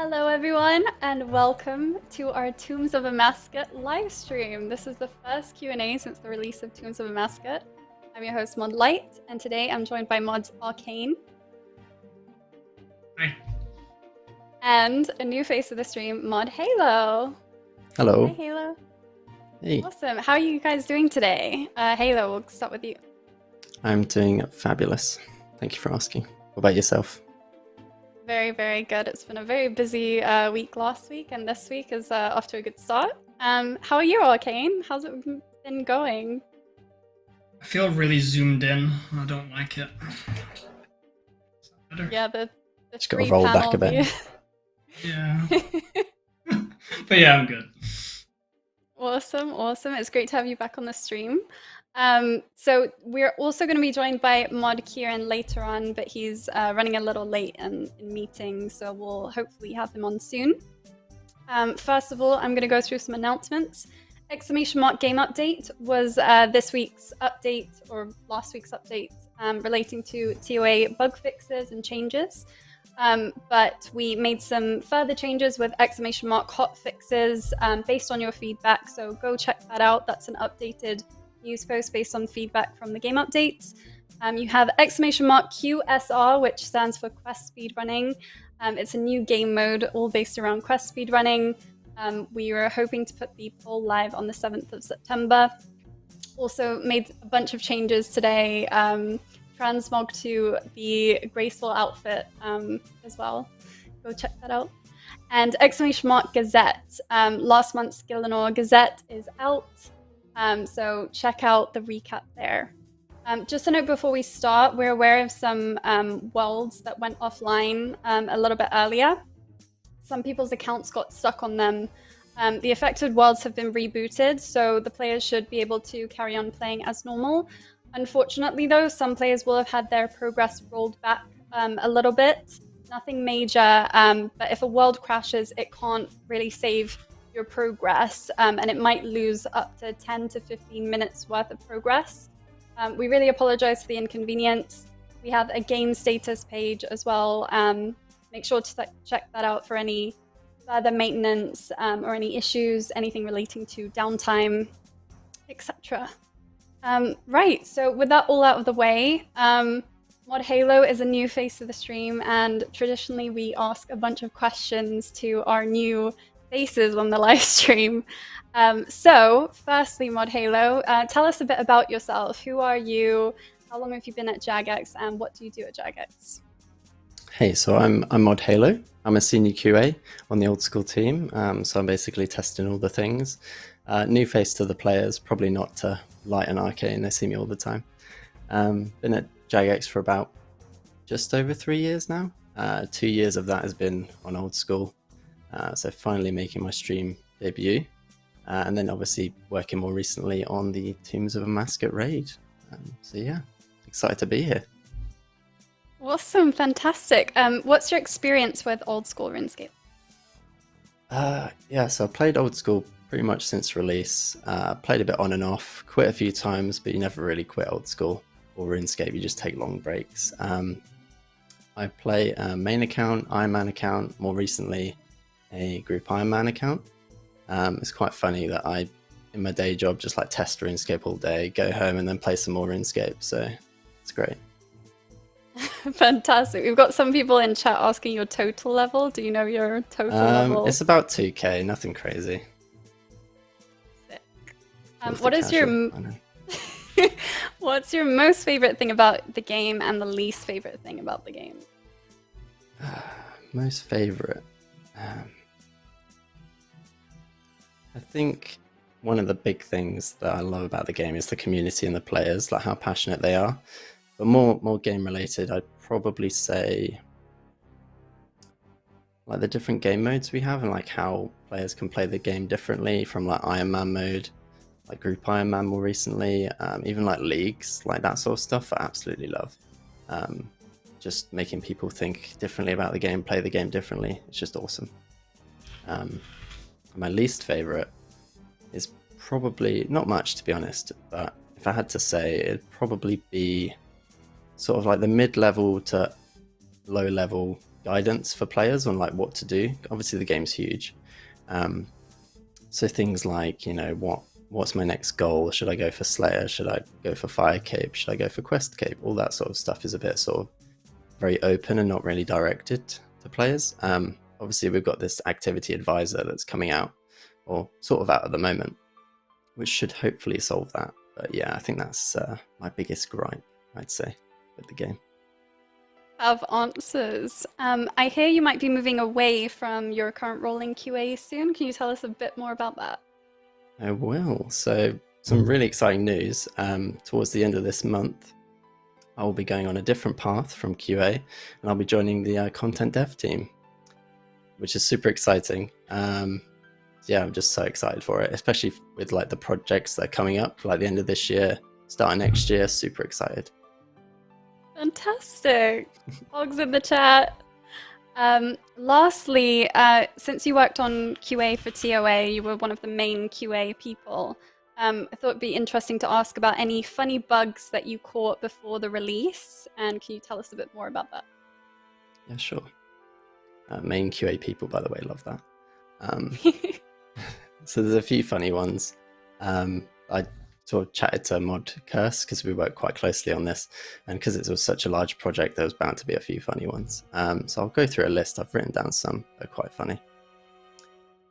Hello everyone and welcome to our Tombs of Amascut live stream. This is the first Q&A since the release of Tombs of Amascut. I'm your host Mod Light and today I'm joined by mods Arcane. Hi. And a new face of the stream, Mod Halo. Hello. Hi Halo. Hey. Awesome. How are you guys doing today? Halo, we'll start with you. I'm doing fabulous. Thank you for asking. What about yourself? Very, very good. It's been a very busy week last week, and this week is off to a good start. How are you, Arcane? How's it been going? I feel really zoomed in. I don't like it. Yeah, the just got to roll back a bit. Yeah. But yeah, I'm good. Awesome, awesome. It's great to have you back on the stream. So we're also going to be joined by Mod Kieren later on, but he's running a little late in meetings, so we'll hopefully have him on soon. First of all, I'm going to go through some announcements. Exclamation mark game update was this week's update, or last week's update, relating to TOA bug fixes and changes. But we made some further changes with exclamation mark hot fixes based on your feedback, so go check that out. That's an updated news post based on feedback from the game updates. You have exclamation mark QSR, which stands for quest speedrunning. It's a new game mode all based around quest speedrunning. We were hoping to put the poll live on the 7th of September. Also made a bunch of changes today. Transmog to the graceful outfit as well. Go check that out. And exclamation mark Gazette. Last month's Gillenor Gazette is out. So check out the recap there. Just a note before we start, we're aware of some worlds that went offline a little bit earlier. Some people's accounts got stuck on them. The affected worlds have been rebooted, so the players should be able to carry on playing as normal. Unfortunately though, some players will have had their progress rolled back a little bit. Nothing major, but if a world crashes, it can't really save your progress, and it might lose up to 10 to 15 minutes worth of progress. We really apologize for the inconvenience. We have a game status page as well. Make sure to check that out for any further maintenance or any issues, anything relating to downtime, etc. Right, so with that all out of the way, Mod Halo is a new face of the stream, and traditionally we ask a bunch of questions to our new faces on the live stream. So firstly, Mod Halo, tell us a bit about yourself. Who are you? How long have you been at Jagex, and what do you do at Jagex? Hey, so I'm Mod Halo. I'm a senior QA on the Oldschool team, so I'm basically testing all the things. New face to the players, probably not to Light and Arcane, they see me all the time. Been at Jagex for about just over 3 years now. 2 years of that has been on Oldschool. So finally making my stream debut, and then obviously working more recently on the Tombs of Amascut raid. So yeah, excited to be here. Awesome, fantastic. What's your experience with Oldschool RuneScape? Yeah, so I played Oldschool pretty much since release. Played a bit on and off, quit a few times, but you never really quit Oldschool or RuneScape, you just take long breaks. I play a main account, Iron Man account, more recently a group Iron Man account. It's quite funny that I, in my day job, just like test RuneScape all day, go home and then play some more RuneScape, so it's great. Fantastic. We've got some people in chat asking your total level. Do you know your total level? It's about 2k, nothing crazy. Sick. What is your what's your most favorite thing about the game and the least favorite thing about the game? Most favorite. I think one of the big things that I love about the game is the community and the players, like how passionate they are. But more game related, I'd probably say like the different game modes we have and like how players can play the game differently, from like Iron Man mode, like group Iron Man more recently, even like leagues, like that sort of stuff I absolutely love. Just making people think differently about the game, play the game differently, it's just awesome. My least favorite is probably not much, to be honest, but if I had to say, it'd probably be sort of like the mid-level to low-level guidance for players on like what to do. Obviously the game's huge, so things like, you know, what's my next goal? Should I go for Slayer? Should I go for Fire Cape? Should I go for Quest Cape? All that sort of stuff is a bit sort of very open and not really directed to players. Obviously we've got this activity advisor that's coming out, or sort of out at the moment, which should hopefully solve that. But yeah, I think that's my biggest gripe, I'd say, with the game. Have answers. I hear you might be moving away from your current role in QA soon. Can you tell us a bit more about that? I will. So some really exciting news. Towards the end of this month, I will be going on a different path from QA, and I'll be joining the content dev team, which is super exciting. Yeah, I'm just so excited for it, especially with like the projects that are coming up, like the end of this year, start of next year. Super excited. Fantastic. Hogs in the chat. Lastly, since you worked on QA for TOA, you were one of the main QA people. I thought it'd be interesting to ask about any funny bugs that you caught before the release, and can you tell us a bit more about that? Yeah, sure. Main QA people, by the way, love that. So there's a few funny ones. I sort of chatted to Mod Curse because we worked quite closely on this, and because it was such a large project, there was bound to be a few funny ones. So I'll go through a list. I've written down some that are quite funny.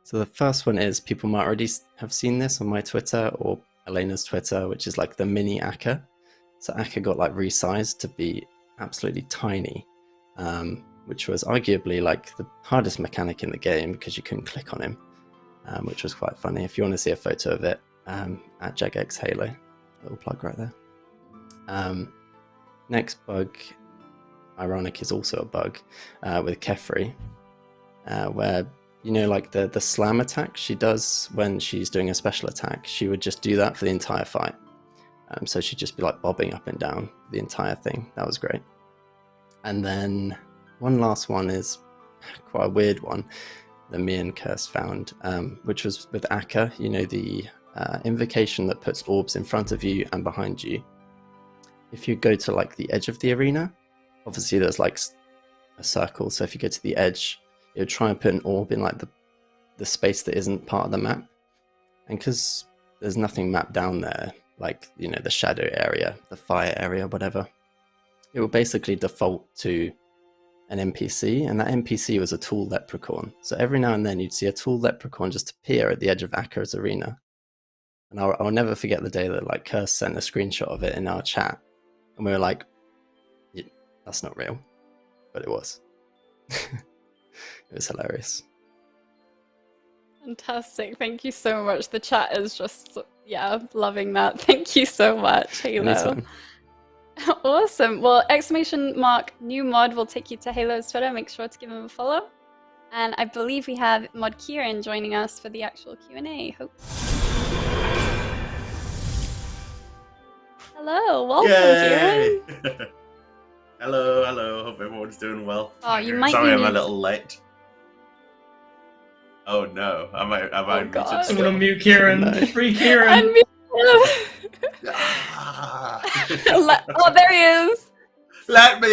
So the first one is, people might already have seen this on my Twitter or Elena's Twitter, which is like the mini Akka. So Akka got like resized to be absolutely tiny, which was arguably like the hardest mechanic in the game because you couldn't click on him, which was quite funny. If you want to see a photo of it, at JagXHalo, little plug right there. Next bug, ironic, is also a bug with Kefri, where, you know, like the slam attack she does when she's doing a special attack, she would just do that for the entire fight. So she'd just be like bobbing up and down the entire thing. That was great. And then one last one is quite a weird one that me and Curse found, which was with Akka, you know, the invocation that puts orbs in front of you and behind you. If you go to like the edge of the arena, obviously there's like a circle, so if you go to the edge, it would try and put an orb in like the space that isn't part of the map. And because there's nothing mapped down there, like, you know, the shadow area, the fire area, whatever, it will basically default to an NPC, and that NPC was a tool leprechaun. So every now and then you'd see a tool leprechaun just appear at the edge of Akka's arena. And I'll never forget the day that like Curse sent a screenshot of it in our chat, and we were like, yeah, that's not real, but it was. It was hilarious. Fantastic. Thank you so much. The chat is just, yeah, loving that. Thank you so much, Halo. Anytime. Awesome. Well, !new mod will take you to Halo's Twitter. Make sure to give him a follow. And I believe we have Mod Kieren joining us for the actual Q&A. Hello, welcome, Kieren. Hello. Hope everyone's doing well. Oh, you might Sorry, be I'm a little late. Oh no, am I muted God. still? I'm gonna mute Kieren. No. Free Kieren. Oh, there he is. Let me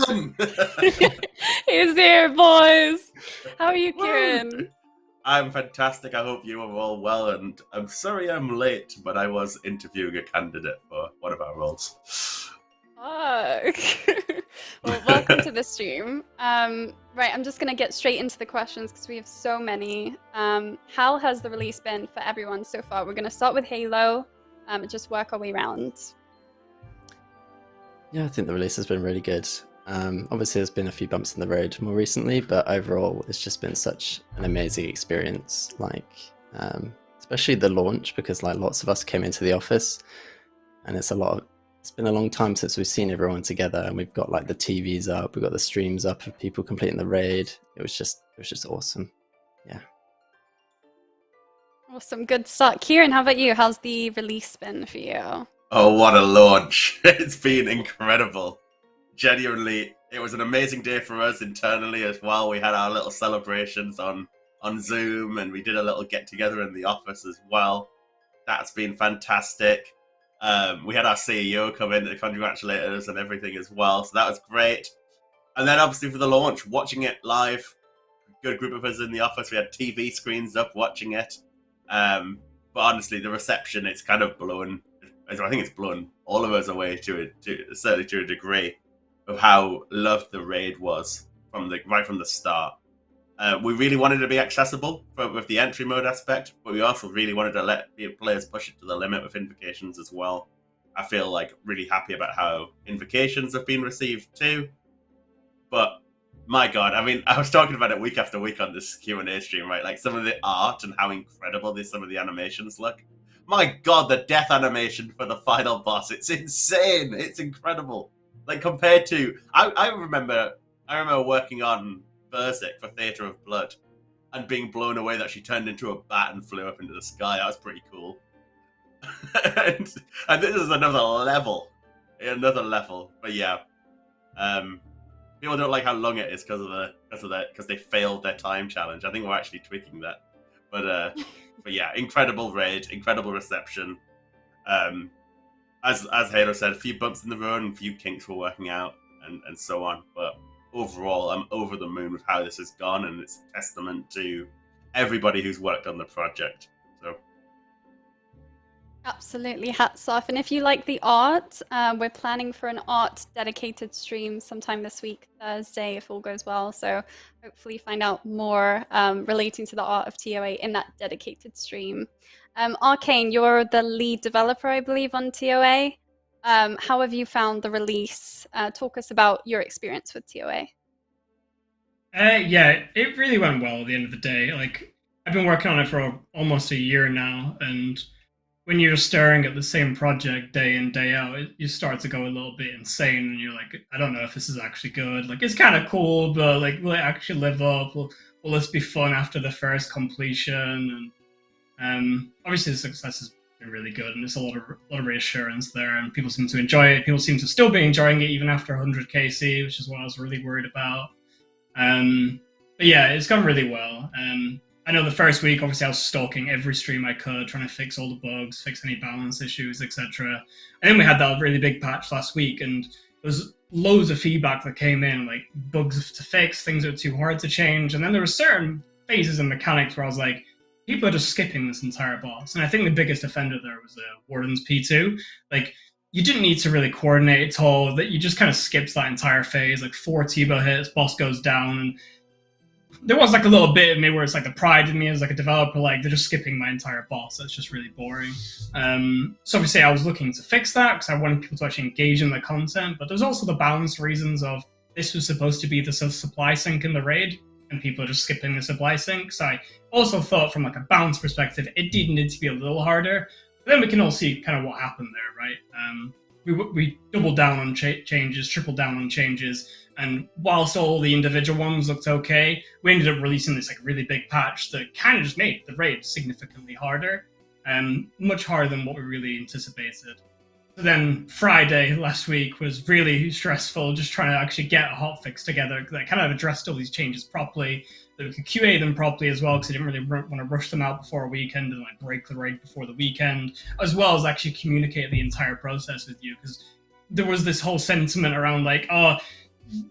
in! He's here, boys. How are you, Kieren? I'm fantastic. I hope you are all well, and I'm sorry I'm late, but I was interviewing a candidate for one of our roles. Fuck. Well, welcome to the stream. Right, I'm just gonna get straight into the questions because we have so many. How has the release been for everyone so far? We're gonna start with Halo, and just work our way around. Yeah, I think the release has been really good. Obviously, there's been a few bumps in the road more recently, but overall, it's just been such an amazing experience. Like, especially the launch, because like lots of us came into the office, and it's been a long time since we've seen everyone together, and we've got like the TVs up, we've got the streams up of people completing the raid. It was just awesome. Yeah. Awesome, good start. Kieren, how about you? How's the release been for you? Oh, what a launch! It's been incredible. Genuinely, it was an amazing day for us internally as well. We had our little celebrations on Zoom, and we did a little get-together in the office as well. That's been fantastic. We had our CEO come in to congratulate us and everything as well, so that was great. And then obviously for the launch, watching it live, good group of us in the office. We had TV screens up watching it. But honestly, the reception, it's kind of blown. I think it's blown all of us away certainly to a degree of how loved the raid was right from the start. We really wanted to be accessible with the entry mode aspect, but we also really wanted to let the players push it to the limit with invocations as well. I feel like really happy about how invocations have been received too. But my God, I mean, I was talking about it week after week on this Q&A stream, right? Like some of the art and how incredible some of the animations look. My God, the death animation for the final boss, it's insane. It's incredible. Like compared to, I remember working on Berserk for Theatre of Blood and being blown away that she turned into a bat and flew up into the sky. That was pretty cool. and this is another level. But yeah. People don't like how long it is because they failed their time challenge. I think we're actually tweaking that. But yeah, incredible raid, incredible reception. As Halo said, a few bumps in the road and a few kinks were working out and so on. But overall, I'm over the moon with how this has gone, and it's a testament to everybody who's worked on the project. So. Absolutely, hats off. And if you like the art, we're planning for an art dedicated stream sometime this week, Thursday, if all goes well. So hopefully find out more relating to the art of TOA in that dedicated stream. Arcane, you're the lead developer, I believe, on TOA. How have you found the release? Talk us about your experience with TOA. Yeah, it really went well at the end of the day. Like, I've been working on it for almost a year now, and when you're staring at the same project day in, day out, you start to go a little bit insane, and you're like, I don't know if this is actually good. Like, it's kind of cool, but like, will it actually live up? Will this be fun after the first completion? And obviously the success has been really good, and there's a lot of reassurance there, and people seem to enjoy it. People seem to still be enjoying it even after 100 KC, which is what I was really worried about. But yeah, it's gone really well. I know the first week, obviously, I was stalking every stream I could, trying to fix all the bugs, fix any balance issues, etc. And then we had that really big patch last week, and there was loads of feedback that came in, like bugs to fix, things that were too hard to change. And then there were certain phases and mechanics where I was like, people are just skipping this entire boss. And I think the biggest offender there was Warden's P2. Like, you didn't need to really coordinate at all. That you just kind of skips that entire phase, like 4 T-bow hits, boss goes down, and there was like a little bit of me where it's like the pride in me as like a developer, like they're just skipping my entire boss. That's just really boring. So obviously I was looking to fix that because I wanted people to actually engage in the content, but there's also the balance reasons of this was supposed to be the supply sink in the raid, and people are just skipping the supply sink. So I also thought from like a balance perspective, it did need to be a little harder. But then we can all see kind of what happened there, right? We doubled down on changes, tripled down on changes, and whilst all the individual ones looked okay, we ended up releasing this like really big patch that kind of just made the raid significantly harder, much harder than what we really anticipated. So then Friday last week was really stressful, just trying to actually get a hotfix together that kind of addressed all these changes properly, that we could QA them properly as well, because I didn't really want to rush them out before a weekend and like break the raid before the weekend, as well as actually communicate the entire process with you, because there was this whole sentiment around like, oh,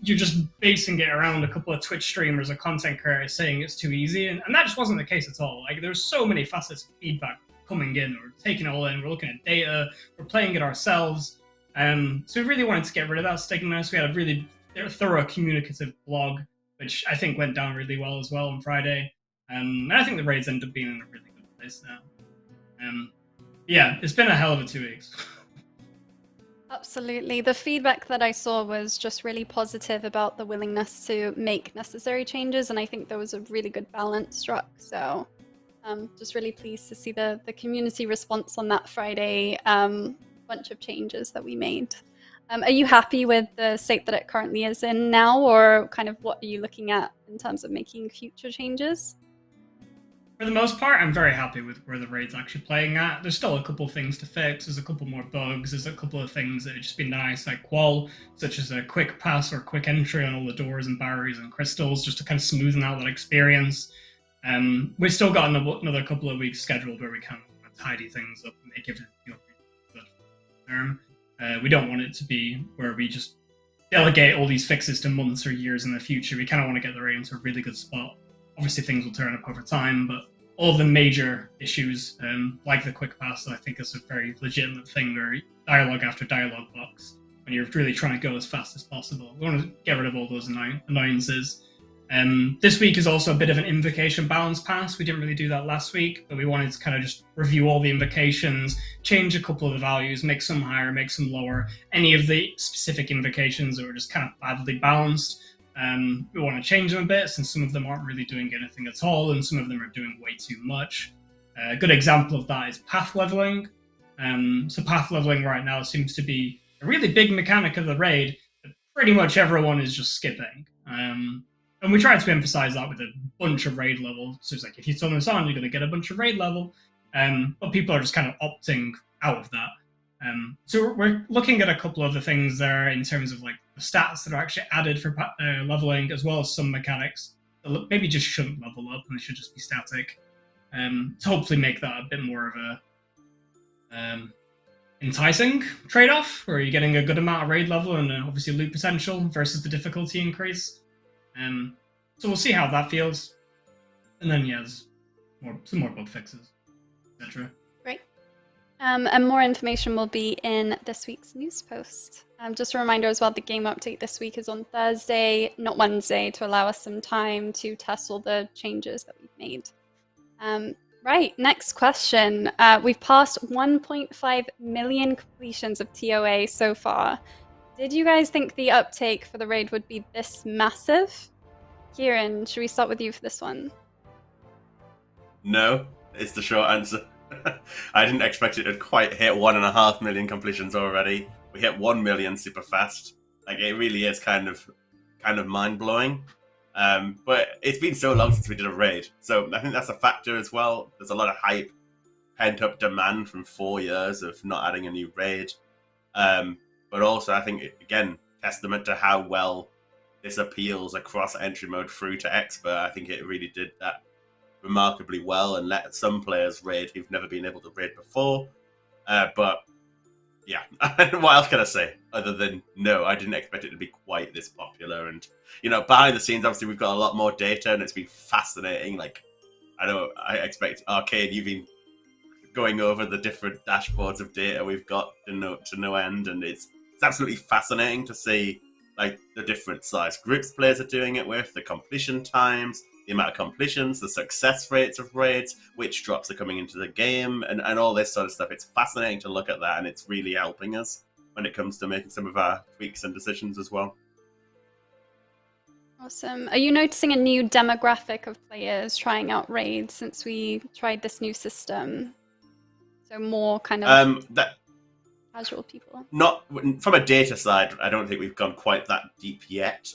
you're just basing it around a couple of Twitch streamers or content creators saying it's too easy, and that just wasn't the case at all. Like, there's so many facets of feedback coming in, we're taking it all in, we're looking at data, we're playing it ourselves, so we really wanted to get rid of that stigma. So we had a really thorough communicative blog, which I think went down really well as well on Friday, and I think the raids ended up being in a really good place now. Yeah, it's been a hell of a 2 weeks. Absolutely. The feedback that I saw was just really positive about the willingness to make necessary changes, and I think there was a really good balance struck. So just really pleased to see the community response on that Friday bunch of changes that we made. Are you happy with the state that it currently is in now, or kind of what are you looking at in terms of making future changes? For the most part, I'm very happy with where the raid's actually playing at. There's still a couple of things to fix. There's a couple more bugs. There's a couple of things that would just be nice, like qual, such as a quick pass or quick entry on all the doors and barriers and crystals, just to kind of smoothen out that experience. We've still got another couple of weeks scheduled where we can tidy things up and make everything feel good. We don't want it to be where we just delegate all these fixes to months or years in the future. We kind of want to get the raid into a really good spot. Obviously, things will turn up over time, but all the major issues, like the quick pass, I think is a very legitimate thing, or dialogue after dialogue box, when you're really trying to go as fast as possible. We want to get rid of all those annoyances. This week is also a bit of an invocation balance pass. We didn't really do that last week, but we wanted to kind of just review all the invocations, change a couple of the values, make some higher, make some lower. Any of the specific invocations that were just kind of badly balanced, we want to change them a bit, since some of them aren't really doing anything at all, and some of them are doing way too much. A good example of that is path leveling. So path leveling right now seems to be a really big mechanic of the raid that pretty much everyone is just skipping. And we tried to emphasize that with a bunch of raid level. So it's like, if you turn this on, you're going to get a bunch of raid level. But people are just kind of opting out of that. So we're looking at a couple of the things there in terms of like the stats that are actually added for leveling, as well as some mechanics that maybe just shouldn't level up and they should just be static. To hopefully make that a bit more of a enticing trade-off, where you're getting a good amount of raid level and obviously loot potential versus the difficulty increase. So we'll see how that feels. And then, yeah, there's some more bug fixes, etc. Great. And more information will be in this week's news post. Just a reminder as well, the game update this week is on Thursday, not Wednesday, to allow us some time to test all the changes that we've made. Right, next question. We've passed 1.5 million completions of TOA so far. Did you guys think the uptake for the raid would be this massive? Kieren, should we start with you for this one? No, is the short answer. I didn't expect it to quite hit 1.5 million completions already. We hit 1 million super fast. Like, it really is kind of mind-blowing. But it's been so long since we did a raid, so I think that's a factor as well. There's a lot of hype, pent-up demand from 4 years of not adding a new raid. But also, I think, again, testament to how well this appeals across entry mode through to expert. I think it really did that remarkably well and let some players raid who've never been able to raid before. But yeah, what else can I say other than no, I didn't expect it to be quite this popular. And, you know, behind the scenes, obviously, we've got a lot more data and it's been fascinating. Like, I expect Arcane, you've been going over the different dashboards of data we've got to no end, and it's absolutely fascinating to see like the different size groups players are doing it with, the completion times, the amount of completions, the success rates of raids, which drops are coming into the game, and all this sort of stuff. It's fascinating to look at that, and it's really helping us when it comes to making some of our tweaks and decisions as well. Awesome. Are you noticing a new demographic of players trying out raids since we tried this new system? So more kind of casual people. Not from a data side, I don't think we've gone quite that deep yet,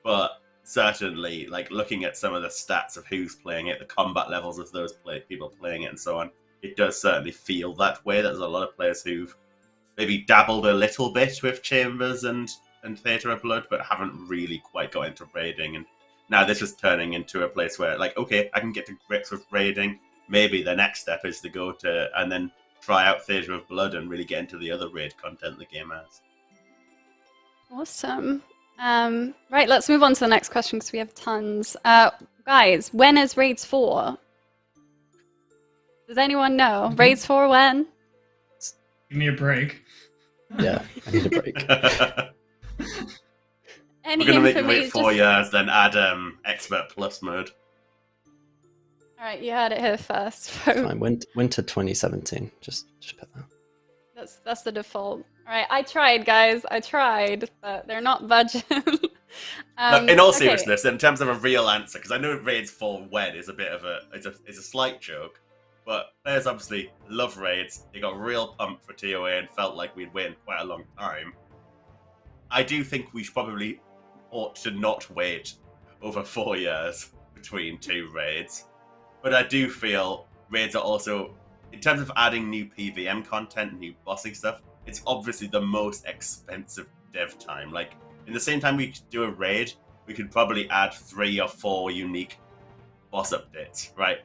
but certainly, like, looking at some of the stats of who's playing it, the combat levels of those people playing it, and so on, it does certainly feel that way. There's a lot of players who've maybe dabbled a little bit with Chambers and Theatre of Blood, but haven't really quite got into raiding. And now this is turning into a place where, like, okay, I can get to grips with raiding. Maybe the next step is to go to and then try out Theatre of Blood and really get into the other raid content the game has. Awesome. Right, let's move on to the next question because we have tons. Guys, when is Raids 4? Does anyone know? Raids 4 when? Give me a break. Yeah, I need a break. Any We're going to make you wait information? 4 years, then add Expert Plus mode. All right, you heard it here first. Fine, winter 2017. Just put that. That's the default. All right, I tried, guys. I tried, but they're not budging. But in all seriousness, in terms of a real answer, because I know Raids 4 when is a bit of it's a slight joke, but players obviously love raids. They got real pumped for TOA and felt like we'd wait quite a long time. I do think we probably ought to not wait over 4 years between two raids. But I do feel raids are also, in terms of adding new PVM content, new bossing stuff, it's obviously the most expensive dev time. Like, in the same time we could do a raid, we could probably add 3 or 4 unique boss updates, right?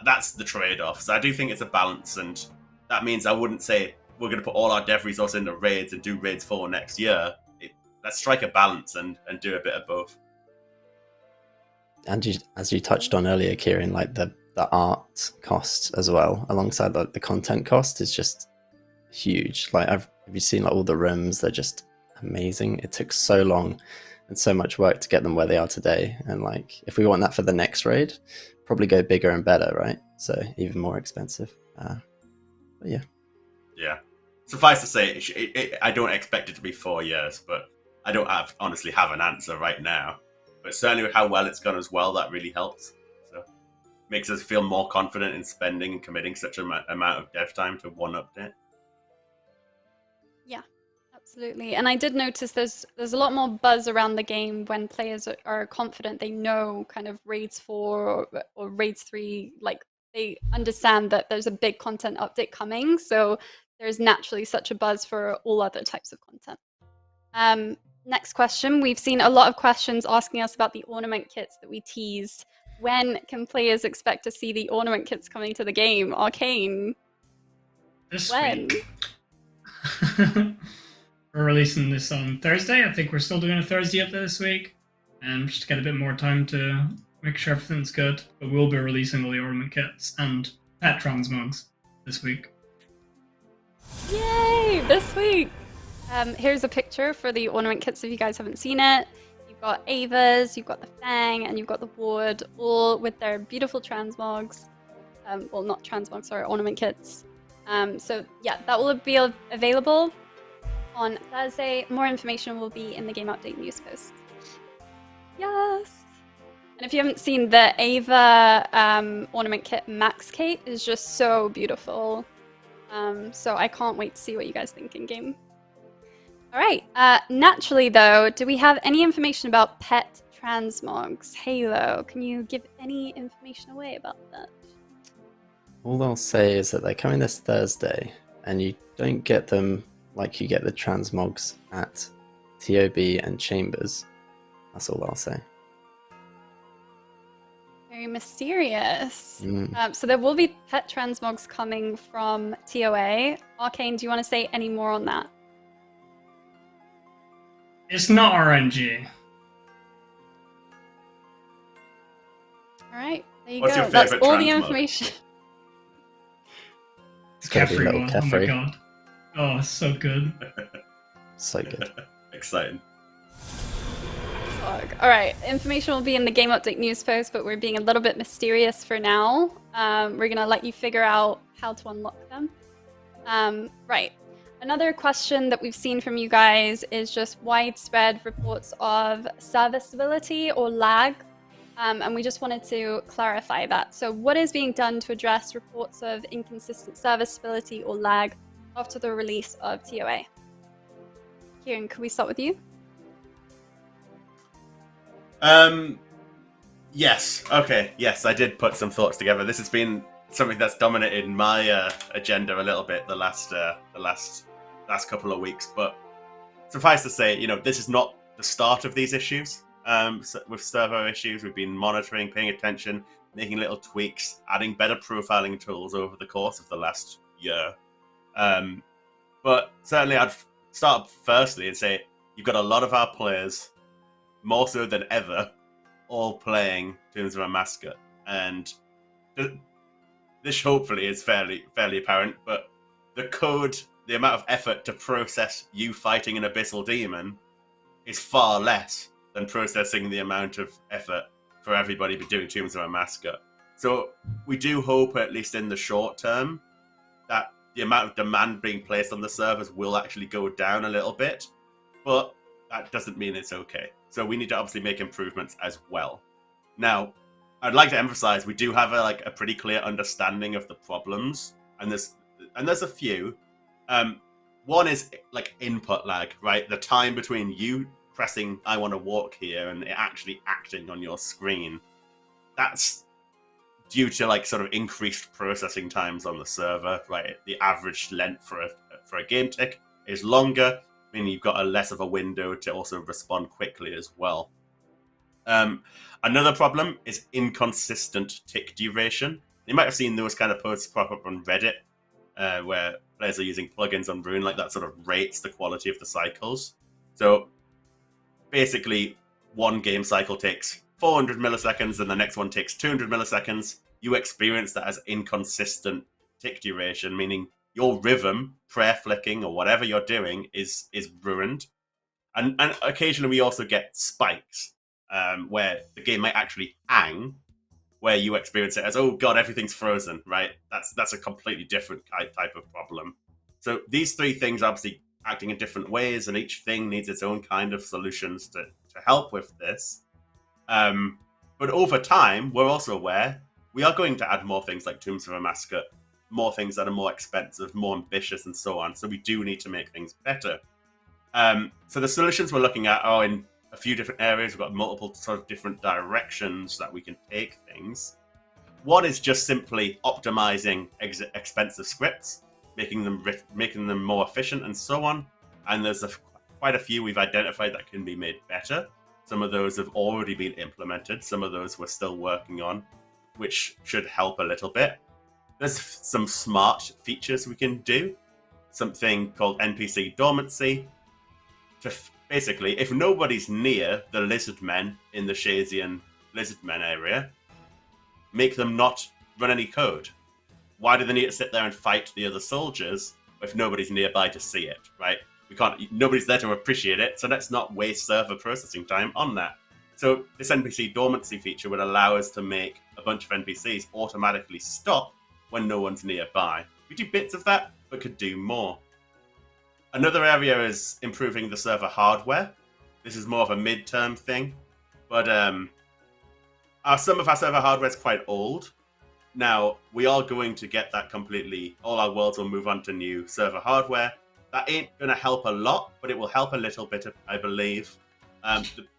That's the trade-off. So I do think it's a balance, and that means I wouldn't say we're going to put all our dev resource into raids and do raids 4 next year. let's strike a balance and do a bit of both. And as you touched on earlier, Kieren, like the art cost as well, alongside like the content cost, is just huge. Like have you seen like all the rooms? They're just amazing. It took so long and so much work to get them where they are today. And like if we want that for the next raid, probably go bigger and better, right? So even more expensive. But yeah. Yeah. Suffice to say, I don't expect it to be 4 years, but I don't honestly have an answer right now. But certainly with how well it's gone as well, that really helps. So makes us feel more confident in spending and committing such an amount of dev time to one update. Yeah, absolutely. And I did notice there's a lot more buzz around the game when players are confident they know kind of raids 4 or raids 3, like they understand that there's a big content update coming. So there's naturally such a buzz for all other types of content. Next question. We've seen a lot of questions asking us about the ornament kits that we teased. When can players expect to see the ornament kits coming to the game? Arcane. This When? week. We're releasing this on Thursday. I think we're still doing a Thursday update this week. And just to get a bit more time to make sure everything's good. But we'll be releasing all the ornament kits and pet transmogs this week. Yay! This week! Here's a picture for the ornament kits if you guys haven't seen it. You've got Ava's, you've got the Fang, and you've got the Ward, all with their beautiful transmogs. Well, not transmogs, sorry, ornament kits. So yeah, that will be available on Thursday. More information will be in the game update news post. Yes! And if you haven't seen the Ava ornament kit Max Kate is just so beautiful. So I can't wait to see what you guys think in game. All right. Naturally, though, do we have any information about pet transmogs? Halo, can you give any information away about that? All I'll say is that they're coming this Thursday, and you don't get them like you get the transmogs at ToB and Chambers. That's all I'll say. Very mysterious. So there will be pet transmogs coming from TOA. Arcane, do you want to say any more on that? It's not RNG. All right, there you What's go. your That's favorite all the transmog? information. It's gotta be Kefri little one. Oh my Kefri. god. Oh, so good. So good. Exciting. All right, information will be in the game update news post, but we're being a little bit mysterious for now. We're gonna let you figure out how to unlock them. Right. Another question that we've seen from you guys is just widespread reports of serviceability or lag. And we just wanted to clarify that. So what is being done to address reports of inconsistent serviceability or lag after the release of TOA? Kieren, can we start with you? Yes. Okay. Yes, I did put some thoughts together. This has been something that's dominated my agenda a little bit the last couple of weeks. But suffice to say, this is not the start of these issues. With server issues, we've been monitoring, paying attention, making little tweaks, adding better profiling tools over the course of the last year. But certainly, I'd start firstly and say you've got a lot of our players, more so than ever, all playing Tombs of Amascut, and this hopefully is fairly apparent. But the amount of effort to process you fighting an abyssal demon is far less than processing the amount of effort for everybody doing Tombs of Amascut. So we do hope, at least in the short term, that the amount of demand being placed on the servers will actually go down a little bit, but that doesn't mean it's okay. So we need to obviously make improvements as well. Now, I'd like to emphasize we do have a pretty clear understanding of the problems, and there's a few. One is input lag, right? The time between you pressing I want to walk here and it actually acting on your screen. That's due to sort of increased processing times on the server, right? The average length for a game tick is longer, meaning you've got less of a window to also respond quickly as well. Another problem is inconsistent tick duration. You might have seen those kind of posts pop up on Reddit, where players are using plugins on Rune, that sort of rates the quality of the cycles. So basically one game cycle takes 400 milliseconds and the next one takes 200 milliseconds, you experience that as inconsistent tick duration, meaning your rhythm, prayer flicking, or whatever you're doing is ruined. And occasionally we also get spikes where the game might actually hang, where you experience it as, oh god, everything's frozen, right? That's a completely different type of problem. So these three things are obviously acting in different ways, and each thing needs its own kind of solutions to help with this. But over time, we're also aware we are going to add more things like Tombs of Amascut, more things that are more expensive, more ambitious, and so on. So we do need to make things better. So the solutions we're looking at are in a few different areas. We've got multiple sort of different directions that we can take things. One is just simply optimizing expensive scripts, making them more efficient, and so on. And there's quite a few we've identified that can be made better. Some of those have already been implemented. Some of those we're still working on, which should help a little bit. There's some smart features we can do. Something called NPC dormancy. To basically, if nobody's near the lizard men in the Shazian lizard men area, make them not run any code. Why do they need to sit there and fight the other soldiers if nobody's nearby to see it, right? Nobody's there to appreciate it, so let's not waste server processing time on that. So this NPC dormancy feature would allow us to make a bunch of NPCs automatically stop when no one's nearby. We do bits of that, but could do more. Another area is improving the server hardware. This is more of a mid-term thing, but some of our server hardware is quite old. Now, we are going to get that completely, all our worlds will move on to new server hardware. That ain't going to help a lot, but it will help a little bit, I believe.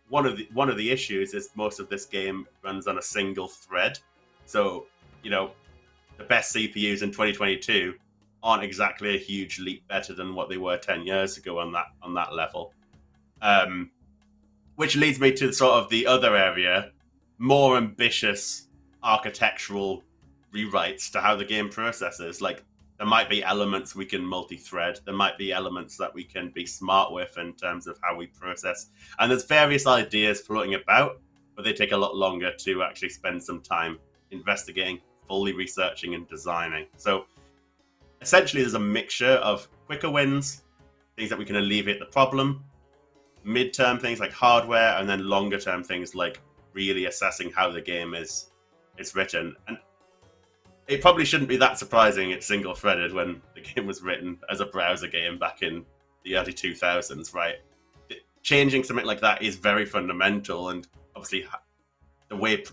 One of the issues is most of this game runs on a single thread. So, the best CPUs in 2022 aren't exactly a huge leap better than what they were 10 years ago on that level. Which leads me to sort of the other area, more ambitious architectural rewrites to how the game processes. Like, there might be elements we can multi-thread. There might be elements that we can be smart with in terms of how we process. And there's various ideas floating about, but they take a lot longer to actually spend some time investigating, fully researching, and designing. So essentially, there's a mixture of quicker wins, things that we can alleviate the problem, mid-term things like hardware, and then longer-term things like really assessing how the game is written. And it probably shouldn't be that surprising it's single-threaded when the game was written as a browser game back in the early 2000s, right? Changing something like that is very fundamental, and obviously the way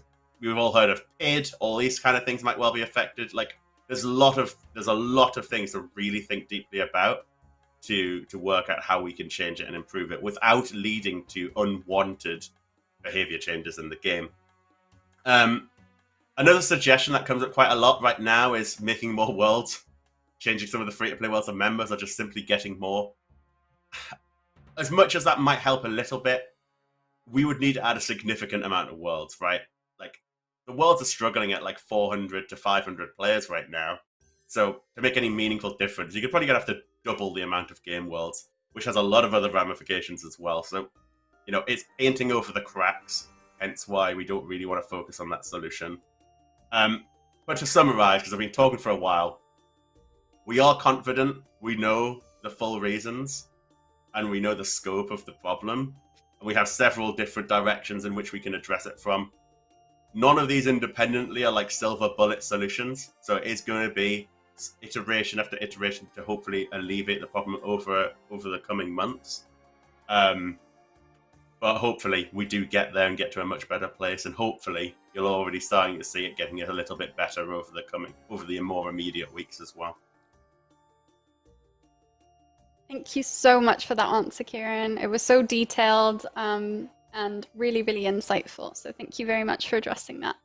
we've all heard of PID, all these kind of things might well be affected. Like, there's a lot of things to really think deeply about to work out how we can change it and improve it without leading to unwanted behavior changes in the game. Another suggestion that comes up quite a lot right now is making more worlds, changing some of the free-to-play worlds of members, or just simply getting more. As much as that might help a little bit, we would need to add a significant amount of worlds, right? Like, the worlds are struggling at like 400 to 500 players right now. So to make any meaningful difference, you're probably going to have to double the amount of game worlds, which has a lot of other ramifications as well. So, it's painting over the cracks, hence why we don't really want to focus on that solution. But to summarize, because I've been talking for a while, we are confident, we know the full reasons, and we know the scope of the problem. And we have several different directions in which we can address it from. None of these independently are like silver bullet solutions, so it is going to be iteration after iteration to hopefully alleviate the problem over the coming months. But hopefully we do get there and get to a much better place, and hopefully you're already starting to see it getting a little bit better over the more immediate weeks as well. Thank you so much for that answer, Kieren. It was so detailed and really, really insightful. So thank you very much for addressing that.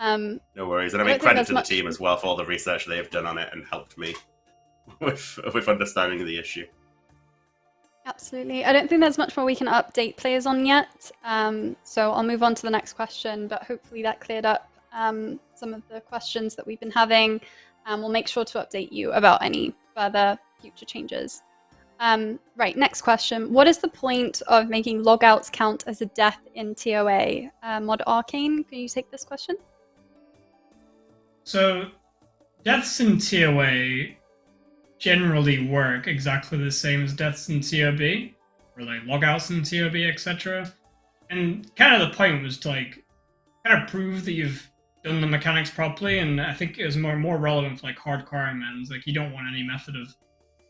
No worries. And I mean, credit to the team as well for all the research they've done on it and helped me with understanding the issue. Absolutely. I don't think there's much more we can update players on yet. So I'll move on to the next question, but hopefully that cleared up some of the questions that we've been having. We'll make sure to update you about any further future changes. Right, next question. What is the point of making logouts count as a death in TOA? Mod Arcane, can you take this question? So, deaths in TOA generally work exactly the same as deaths in TOB, or like logouts in TOB, etc. And kind of the point was to like kind of prove that you've done the mechanics properly, and I think it was more relevant for like hardcore Ironmans. Like you don't want any method of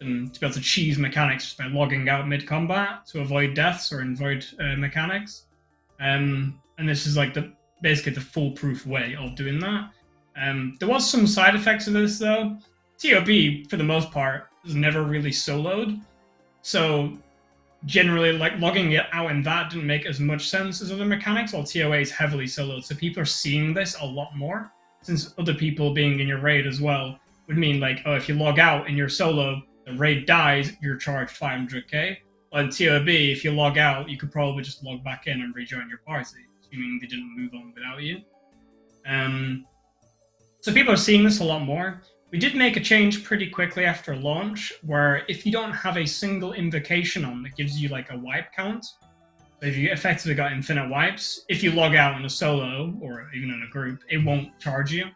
them to be able to cheese mechanics just by logging out mid combat to avoid deaths or avoid mechanics. And this is like basically the foolproof way of doing that. There was some side effects of this though. TOB, for the most part, is never really soloed. So generally, like logging it out in that didn't make as much sense as other mechanics, while TOA is heavily soloed. So people are seeing this a lot more, since other people being in your raid as well would mean like, oh, if you log out in your solo, the raid dies, you're charged 500k. But in TOB, if you log out, you could probably just log back in and rejoin your party, assuming they didn't move on without you. So people are seeing this a lot more. We did make a change pretty quickly after launch, where if you don't have a single invocation on that gives you like a wipe count, so if you effectively got infinite wipes, if you log out in a solo or even in a group, it won't charge you.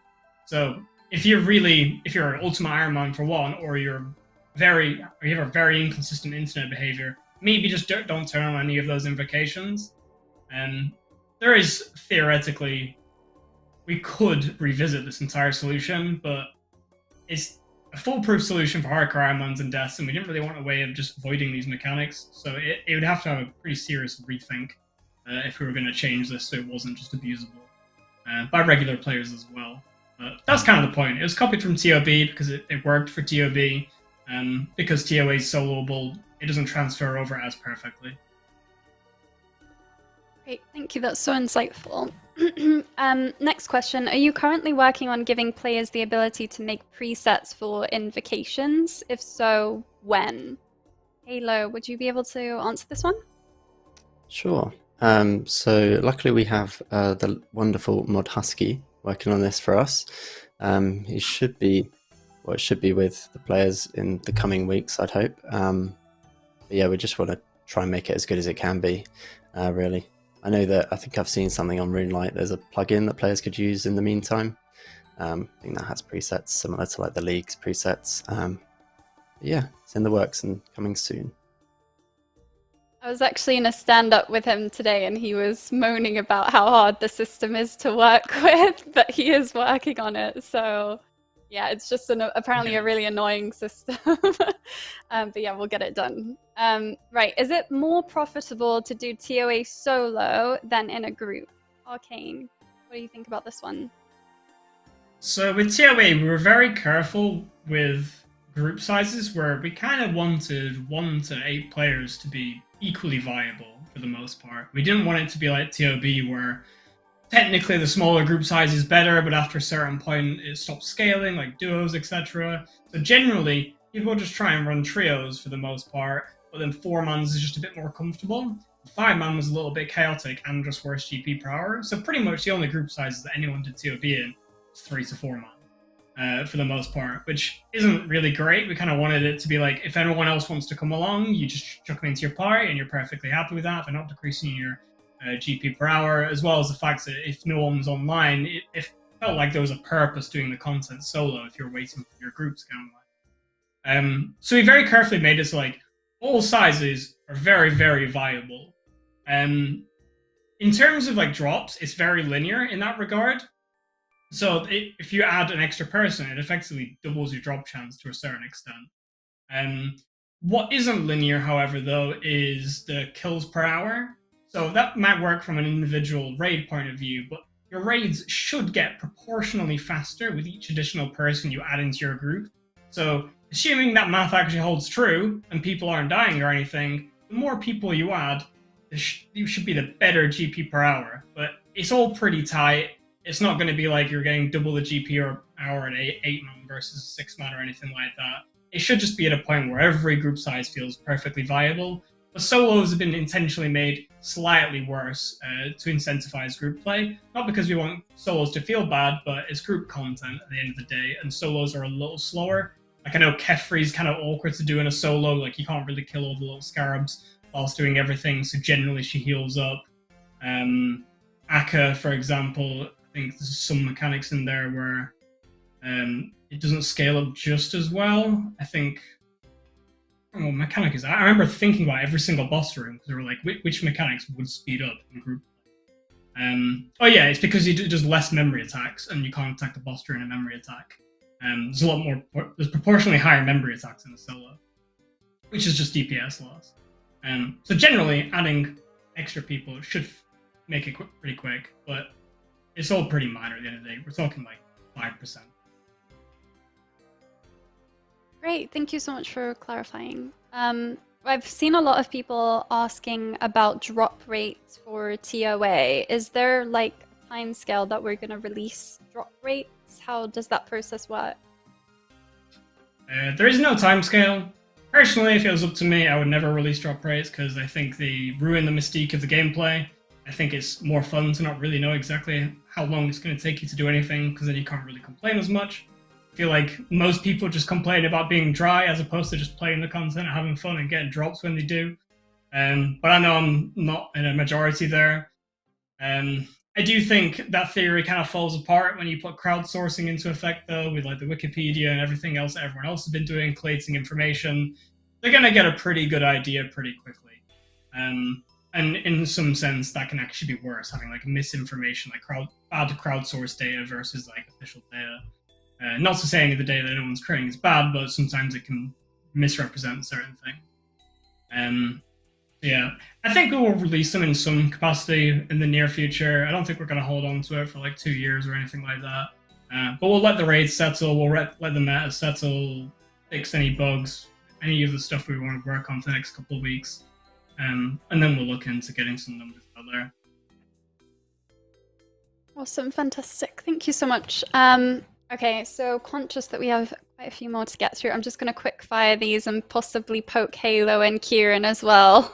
So if you're an Ultimate Iron Man for one, or you have a very inconsistent internet behavior, maybe just don't turn on any of those invocations. And there is theoretically, we could revisit this entire solution, but it's a foolproof solution for hardcore Ironmans and deaths, and we didn't really want a way of just avoiding these mechanics. So it would have to have a pretty serious rethink if we were going to change this so it wasn't just abusable by regular players as well. But that's kind of the point. It was copied from TOB because it worked for TOB. Because TOA is soloable, it doesn't transfer over as perfectly. Great, thank you. That's so insightful. Next question. Are you currently working on giving players the ability to make presets for invocations? If so, when? Halo, would you be able to answer this one? Sure. So luckily we have the wonderful Mod Husky working on this for us. It should be with the players in the coming weeks, I'd hope. But yeah, we just want to try and make it as good as it can be, really. I think I've seen something on RuneLite. There's a plugin that players could use in the meantime. I think that has presets similar to like the League's presets. Yeah, it's in the works and coming soon. I was actually in a stand-up with him today, and he was moaning about how hard the system is to work with, but he is working on it. So yeah, it's just apparently a really annoying system. But yeah, we'll get it done. Right, is it more profitable to do TOA solo than in a group? Arcane, what do you think about this one? So with TOA, we were very careful with group sizes, where we kind of wanted 1 to 8 players to be equally viable for the most part. We didn't want it to be like TOB, where technically the smaller group size is better, but after a certain point it stops scaling, like duos, etc. So generally, people just try and run trios for the most part, but then 4-mans is just a bit more comfortable. 5-man was a little bit chaotic and just worse GP per hour. So pretty much the only group sizes that anyone did TOB in was 3 to 4-man for the most part, which isn't really great. We kind of wanted it to be like, if anyone else wants to come along, you just chuck them into your party and you're perfectly happy with that. They're not decreasing your GP per hour, as well as the fact that if no one's online, it felt like there was a purpose doing the content solo if you're waiting for your groups kind of like. So we very carefully made it so like all sizes are very, very viable. In terms of like drops, it's very linear in that regard. So if you add an extra person, it effectively doubles your drop chance to a certain extent. What isn't linear, however, though, is the kills per hour. So that might work from an individual raid point of view, but your raids should get proportionally faster with each additional person you add into your group. So assuming that math actually holds true and people aren't dying or anything, the more people you add, you should be the better GP per hour. But it's all pretty tight. It's not going to be like you're getting double the GP per hour at 8-man versus 6-man or anything like that. It should just be at a point where every group size feels perfectly viable. But solos have been intentionally made slightly worse to incentivize group play. Not because we want solos to feel bad, but it's group content at the end of the day, and solos are a little slower. Like I know Kefri's kind of awkward to do in a solo. Like you can't really kill all the little scarabs whilst doing everything. So generally she heals up. Akka, for example, I think there's some mechanics in there where it doesn't scale up just as well. I think. I don't know what mechanic is. I remember thinking about every single boss room because they were like, which mechanics would speed up in group. Oh yeah, it's because it does less memory attacks and you can't attack the boss during a memory attack. There's a lot more. There's proportionally higher memory attacks in the solo, which is just DPS loss. So generally, adding extra people should make it pretty quick, but it's all pretty minor at the end of the day. We're talking like 5%. Great, thank you so much for clarifying. I've seen a lot of people asking about drop rates for TOA. Is there like a time scale that we're going to release drop rates? How does that process work? There is no time scale. Personally, if it was up to me, I would never release drop rates because I think they ruin the mystique of the gameplay. I think it's more fun to not really know exactly how long it's going to take you to do anything because then you can't really complain as much. I feel like most people just complain about being dry as opposed to just playing the content and having fun and getting drops when they do. But I know I'm not in a majority there. I do think that theory kind of falls apart when you put crowdsourcing into effect, though, with like the Wikipedia and everything else that everyone else has been doing, collating information. They're going to get a pretty good idea pretty quickly. And in some sense, that can actually be worse, having like misinformation, like bad crowdsourced data versus like official data. Not to say any of the data that anyone's creating is bad, but sometimes it can misrepresent certain things. Yeah, I think we will release them in some capacity in the near future. I don't think we're going to hold on to it for like 2 years or anything like that. But we'll let the raids settle, we'll let the meta settle, fix any bugs, any of the stuff we want to work on for the next couple of weeks. And then we'll look into getting some numbers out there. Awesome, fantastic. Thank you so much. Okay, so conscious that we have quite a few more to get through, I'm just going to quick fire these and possibly poke Halo and Kieren as well.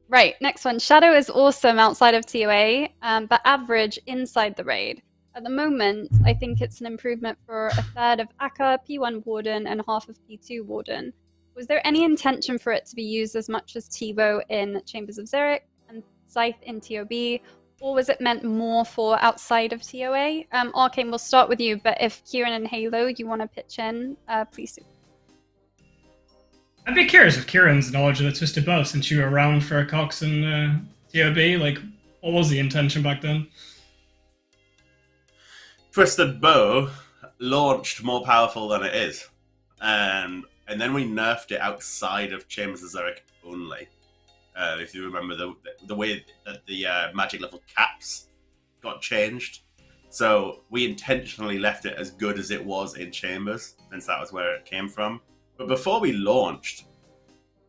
Right, next one. Shadow is awesome outside of TOA, but average inside the raid. At the moment, I think it's an improvement for a third of Akka, P1 Warden, and half of P2 Warden. Was there any intention for it to be used as much as TiVo in Chambers of Xeric and Scythe in TOB? Or was it meant more for outside of TOA? Arcane, we'll start with you, but if Kieren and Halo, you want to pitch in, please do. I'd be curious if Kieren's knowledge of the Twisted Bow, since you were around for CoX and ToB, like, what was the intention back then? Twisted Bow launched more powerful than it is. And then we nerfed it outside of Chambers of Xeric only. If you remember the way that the magic level caps got changed. So we intentionally left it as good as it was in Chambers, since that was where it came from. But before we launched,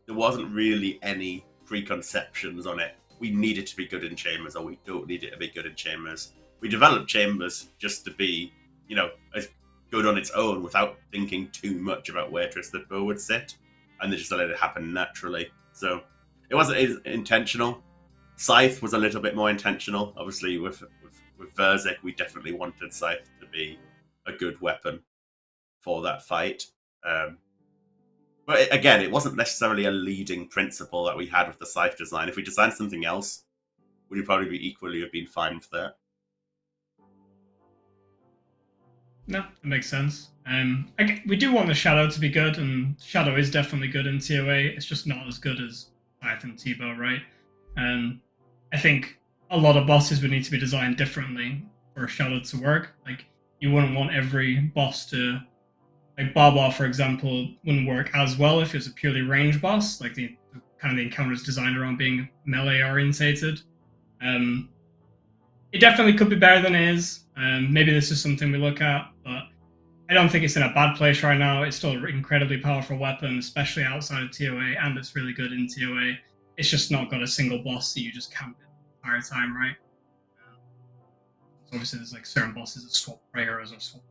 there wasn't really any preconceptions on it. We need it to be good in Chambers, or we don't need it to be good in Chambers. We developed Chambers just to be, as good on its own without thinking too much about where Twisted Bow would sit. And they just let it happen naturally. So it wasn't intentional. Scythe was a little bit more intentional. Obviously, with Verzik, we definitely wanted Scythe to be a good weapon for that fight. But again, it wasn't necessarily a leading principle that we had with the Scythe design. If we designed something else, we'd probably be equally have been fine with that. No, that makes sense. We do want the Shadow to be good, and Shadow is definitely good in TOA. It's just not as good as Scythe and T-Bow, right? I think a lot of bosses would need to be designed differently for Shadow to work. Like, you wouldn't want every boss to... Like, Baba, for example, wouldn't work as well if it was a purely range boss. Like, the encounter is designed around being melee-orientated. It definitely could be better than it is. Maybe this is something we look at, but I don't think it's in a bad place right now. It's still an incredibly powerful weapon, especially outside of TOA, and it's really good in TOA. It's just not got a single boss that you just camp it the entire time, right? So obviously, there's like certain bosses that swap prayers or swap.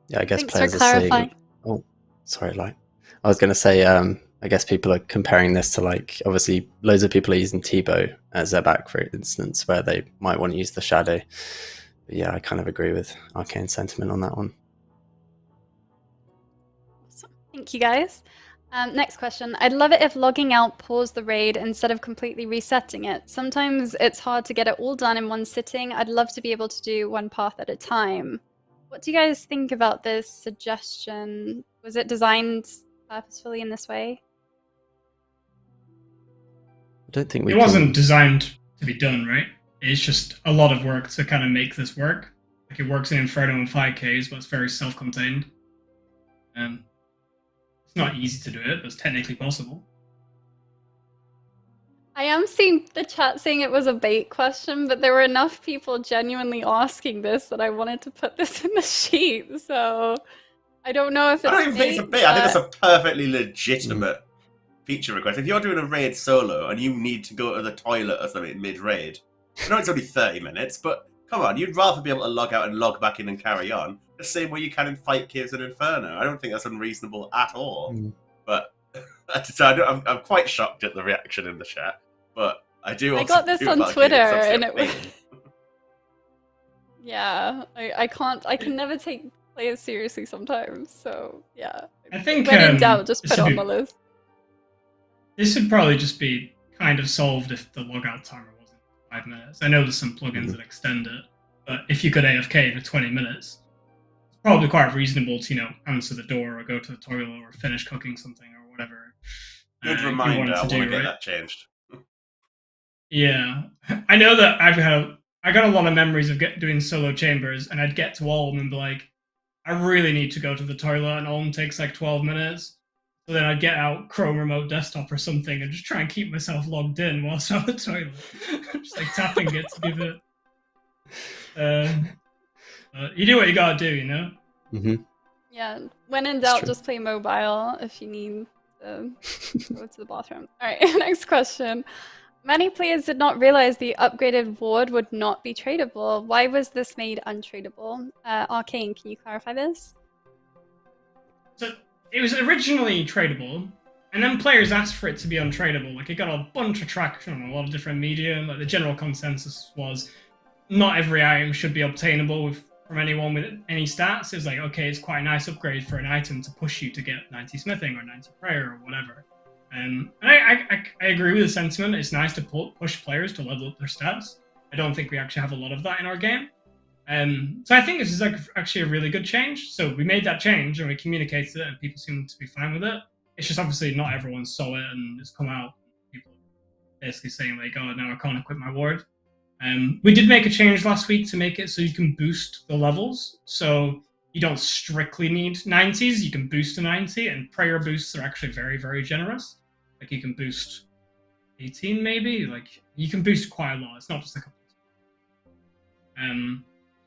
Yeah, I guess Thanks players for are seeing... clarifying. Oh, sorry, Light. I was going to say, I guess people are comparing this to, like, obviously loads of people are using T-Bow as their back, for instance, where they might want to use the Shadow. But yeah, I kind of agree with Arcane sentiment on that one. Awesome. Thank you, guys. Next question. I'd love it if logging out paused the raid instead of completely resetting it. Sometimes it's hard to get it all done in one sitting. I'd love to be able to do one path at a time. What do you guys think about this suggestion? Was it designed purposefully in this way? I don't think it wasn't designed to be done, right? It's just a lot of work to kind of make this work. Like it works in Inferno and 5Ks, but it's very self-contained. It's not easy to do it, but it's technically possible. I am seeing the chat saying it was a bait question, but there were enough people genuinely asking this that I wanted to put this in the sheet. So I don't know if it's I don't even think it's a bait. I think it's a perfectly legitimate feature request. If you're doing a raid solo and you need to go to the toilet or something mid-raid, I know it's only 30 minutes, but come on, you'd rather be able to log out and log back in and carry on. The same way you can in Fight Caves and Inferno. I don't think that's unreasonable at all. But so I'm quite shocked at the reaction in the chat. But I do also I got this on Twitter and it was... Yeah, I can never take players seriously sometimes. So yeah. I think when in doubt, just put it on the list. This would probably just be kind of solved if the logout timer wasn't 5 minutes. I know there's some plugins that extend it, but if you could AFK for 20 minutes, it's probably quite reasonable to, answer the door or go to the toilet or finish cooking something or whatever. Good reminder, I want to get that changed. Yeah. I know that I got a lot of memories of doing solo chambers, and I'd get to Ulm and be like, I really need to go to the toilet, and Ulm takes like 12 minutes. So then I'd get out Chrome Remote Desktop or something and just try and keep myself logged in whilst I'm on the toilet. Just like tapping it to give it. You do what you gotta do, Yeah, when in doubt, just play mobile if you need to go to the bathroom. All right, next question. Many players did not realize the upgraded ward would not be tradable. Why was this made untradable? Arcane, can you clarify this? So it was originally tradable, and then players asked for it to be untradable. Like, it got a bunch of traction on a lot of different media. Like, the general consensus was not every item should be obtainable from anyone with any stats. It was like, okay, it's quite a nice upgrade for an item to push you to get 90 smithing or 90 prayer or whatever. And I agree with the sentiment. It's nice to push players to level up their stats. I don't think we actually have a lot of that in our game. So I think this is actually a really good change. So we made that change and we communicated it, and people seem to be fine with it. It's just obviously not everyone saw it, and it's come out. People basically saying like, "Oh, now I can't equip my ward." We did make a change last week to make it so you can boost the levels. So you don't strictly need 90s. You can boost to 90, and prayer boosts are actually very, very generous. Like, you can boost 18 maybe. Like, you can boost quite a lot. It's not just a couple.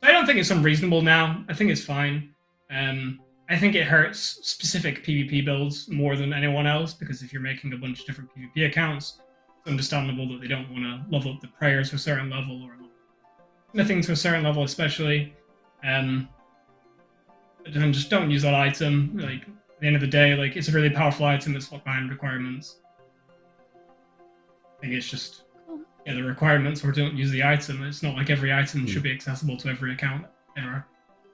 I don't think it's unreasonable now. I think it's fine. I think it hurts specific PvP builds more than anyone else, because if you're making a bunch of different PvP accounts, it's understandable that they don't want to level up the prayers to a certain level, or smithing to a certain level especially. And just don't use that item. Like, at the end of the day, like, it's a really powerful item that's locked behind requirements. I think it's just the requirements, or don't use the item. It's not like every item should be accessible to every account ever.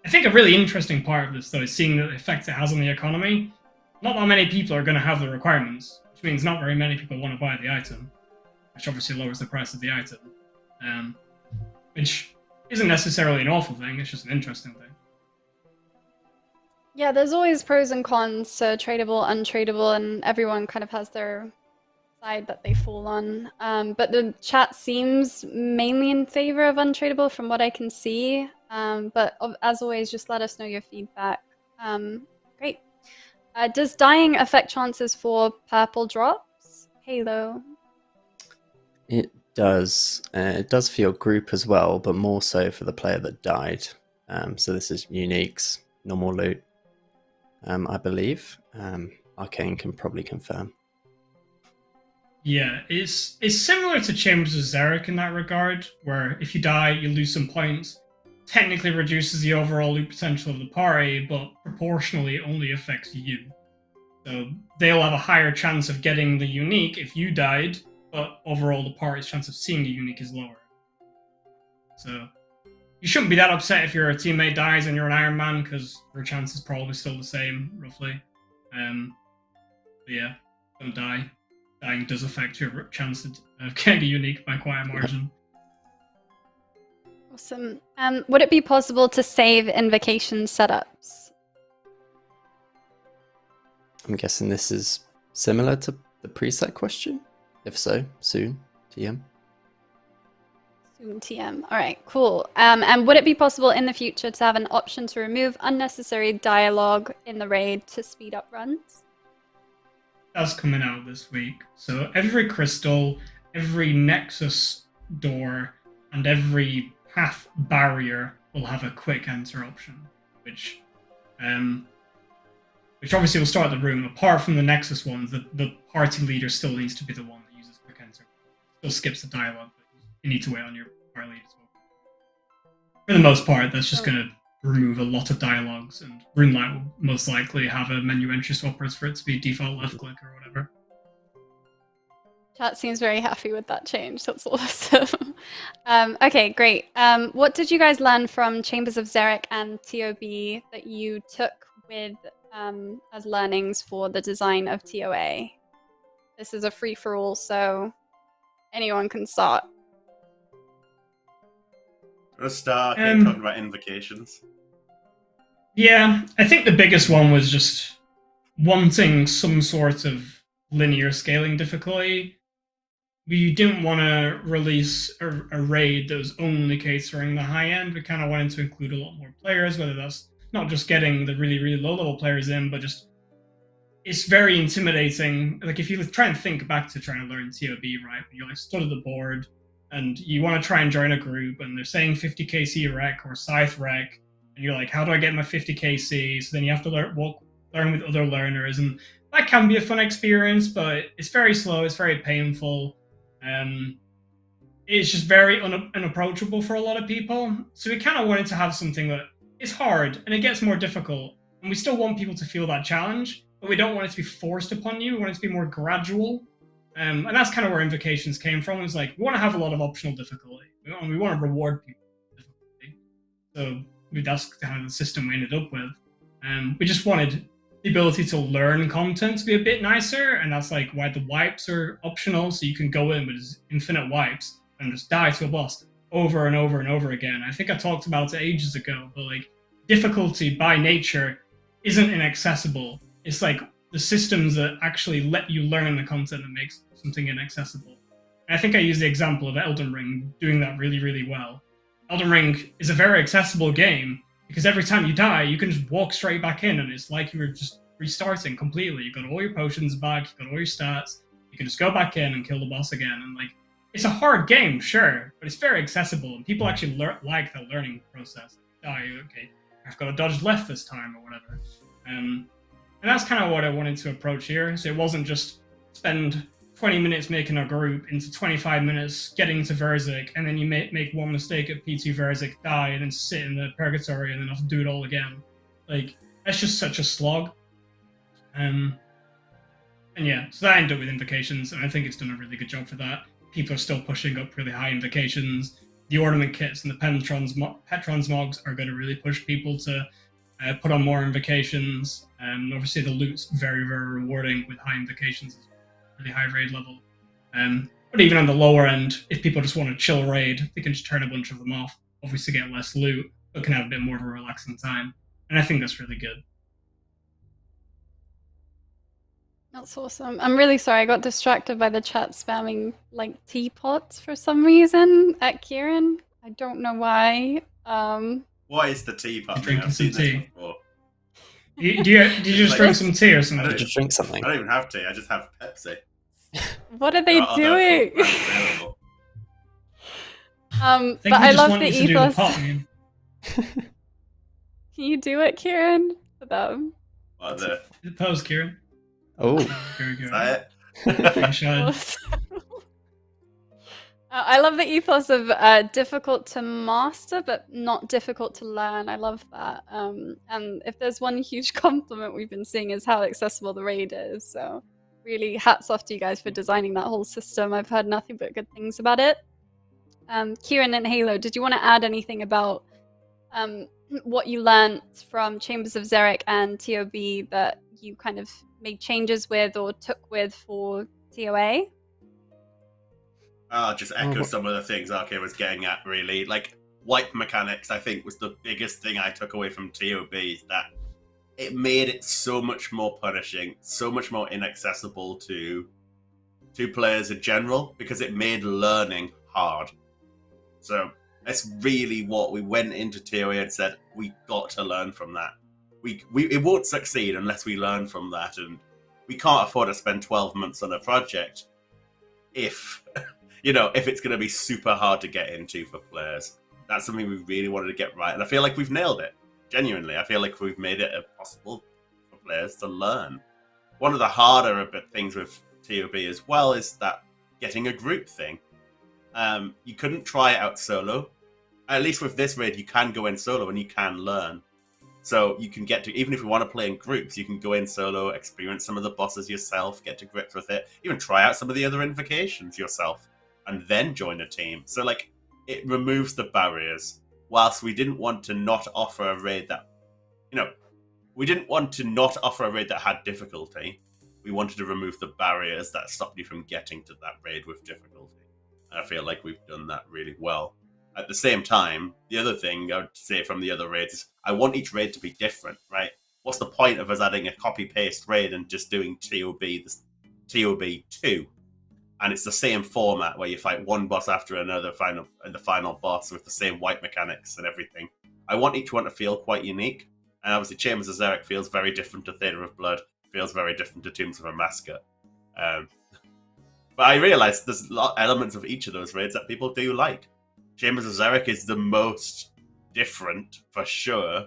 I think a really interesting part of this, though, is seeing the effect it has on the economy. Not that many people are going to have the requirements, which means not very many people want to buy the item, which obviously lowers the price of the item. Which isn't necessarily an awful thing, it's just an interesting thing. Yeah, there's always pros and cons to tradable, untradable, and everyone kind of has their side that they fall on. But the chat seems mainly in favor of untradable from what I can see. But as always, just let us know your feedback. Great. Does dying affect chances for purple drops? Halo. It does. It does for your group as well, but more so for the player that died. So this is uniques, normal loot, I believe. Arcane can probably confirm. Yeah, it's similar to Chambers of Xeric in that regard, where if you die, you lose some points. Technically reduces the overall loot potential of the party, but proportionally only affects you. So they'll have a higher chance of getting the unique if you died, but overall the party's chance of seeing the unique is lower. So you shouldn't be that upset if your teammate dies and you're an Iron Man, because your chance is probably still the same, roughly. But yeah, don't die. Dying does affect your chance of getting a unique by quite a margin. Awesome. Would it be possible to save invocation setups? I'm guessing this is similar to the preset question. If so, soon, TM. Soon TM. All right, cool. And would it be possible in the future to have an option to remove unnecessary dialogue in the raid to speed up runs? That's coming out this week. So every crystal, every nexus door, and every path barrier will have a quick enter option, which obviously will start the room. Apart from the nexus ones, the party leader still needs to be the one that uses quick enter. Still skips the dialogue, but you need to wait on your party lead as well. For the most part, that's just going to remove a lot of dialogues, and RuneLight will most likely have a menu entry swappers for it to be default left click or whatever. Chat seems very happy with that change. That's awesome. Okay, great. What did you guys learn from Chambers of Xeric and ToB that you took with as learnings for the design of TOA? This is a free-for-all, so anyone can start. Let's start talking about invocations. Yeah, I think the biggest one was just wanting some sort of linear scaling difficulty. We didn't want to release a raid that was only catering the high end. We kind of wanted to include a lot more players, whether that's not just getting the really, really low level players in, but just it's very intimidating. Like if you try and think back to trying to learn ToB, right? You're like stood at the board and you want to try and join a group and they're saying 50 KC rec or Scythe rec, and you're like, how do I get my 50 KC? So then you have to learn with other learners, and that can be a fun experience, but it's very slow, it's very painful. It's just very unapproachable for a lot of people. So we kind of wanted to have something that is hard and it gets more difficult, and we still want people to feel that challenge, but we don't want it to be forced upon you. We want it to be more gradual. And that's kind of where invocations came from. It's like, we want to have a lot of optional difficulty. We want to reward people with difficulty. So that's kind of the system we ended up with. We just wanted the ability to learn content to be a bit nicer, and that's like why the wipes are optional, so you can go in with infinite wipes and just die to a boss over and over and over again. I think I talked about it ages ago, but like difficulty by nature isn't inaccessible. It's like the systems that actually let you learn the content that makes something inaccessible. And I think I used the example of Elden Ring doing that really, really well. Elden Ring is a very accessible game because every time you die, you can just walk straight back in, and it's like you were just restarting completely. You've got all your potions back, you've got all your stats, you can just go back in and kill the boss again. And like, it's a hard game, sure, but it's very accessible, and people actually like the learning process. Die, okay, I've got to dodge left this time or whatever. And that's kind of what I wanted to approach here. So it wasn't just spend 20 minutes making a group into 25 minutes getting to Verzik, and then you make one mistake at P2 Verzik, die, and then sit in the purgatory and then have to do it all again. Like, that's just such a slog. And yeah, so that ended up with invocations, and I think it's done a really good job for that. People are still pushing up really high invocations. The Ornament Kits and the pet Transmogs are going to really push people to put on more invocations. Obviously, the loot's very, very rewarding with high invocations, really high raid level. But even on the lower end, if people just want to chill raid, they can just turn a bunch of them off. Obviously, get less loot, but can have a bit more of a relaxing time. And I think that's really good. That's awesome. I'm really sorry, I got distracted by the chat spamming like teapots for some reason at Kieren. I don't know why. What is the teapot? Drinking I've seen some tea. this before. Did you just drink some tea or something? Did you drink something? I don't even have tea. I just have Pepsi. What are they doing? But I love the ethos. Can Can you do it, Kieren? For them? What the? pose, Kieren? Oh, Very good. Is that Awesome. I love the ethos of difficult to master, but not difficult to learn. I love that. And if there's one huge compliment we've been seeing is how accessible the raid is. So really hats off to you guys for designing that whole system. I've heard nothing but good things about it. Kieren and Halo, did you want to add anything about what you learned from Chambers of Xeric and ToB that you kind of made changes with or took with for TOA? I'll just echo some of the things Arcane was getting at, really. Like, wipe mechanics, I think, was the biggest thing I took away from ToB, is that it made it so much more punishing, so much more inaccessible to players in general, because it made learning hard. So that's really what we went into TOA and said, we got to learn from that. It won't succeed unless we learn from that, and we can't afford to spend 12 months on a project if if it's going to be super hard to get into for players. That's something we really wanted to get right, and I feel like we've nailed it. Genuinely, I feel like we've made it possible for players to learn. One of the harder things with ToB as well is that getting a group thing. You couldn't try it out solo. At least with this raid, you can go in solo and you can learn. So you can get to, even if you want to play in groups, you can go in solo, experience some of the bosses yourself, get to grips with it, even try out some of the other invocations yourself, and then join a team. So, like, it removes the barriers, whilst we didn't want to not offer a raid that, we didn't want to not offer a raid that had difficulty. We wanted to remove the barriers that stopped you from getting to that raid with difficulty. And I feel like we've done that really well. At the same time, the other thing I would say from the other raids is I want each raid to be different, right? What's the point of us adding a copy-paste raid and just doing ToB 2? And it's the same format where you fight one boss after another, the final boss with the same wipe mechanics and everything. I want each one to feel quite unique. And obviously Chambers of Xeric feels very different to Theatre of Blood, feels very different to Tombs of Amascut. But I realise there's elements of each of those raids that people do like. Chambers of Xeric is the most different, for sure.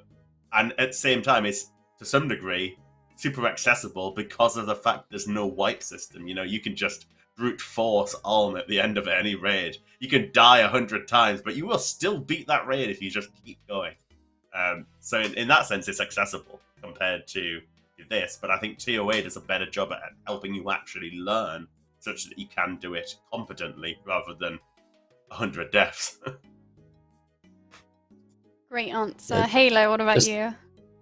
And at the same time, it's, to some degree, super accessible because of the fact there's no wipe system. You can just brute force Ulm at the end of any raid. You can die 100 times, but you will still beat that raid if you just keep going. So in that sense, it's accessible compared to this. But I think TOA does a better job at helping you actually learn such that you can do it competently rather than 100 deaths. Great answer. Halo, what about you?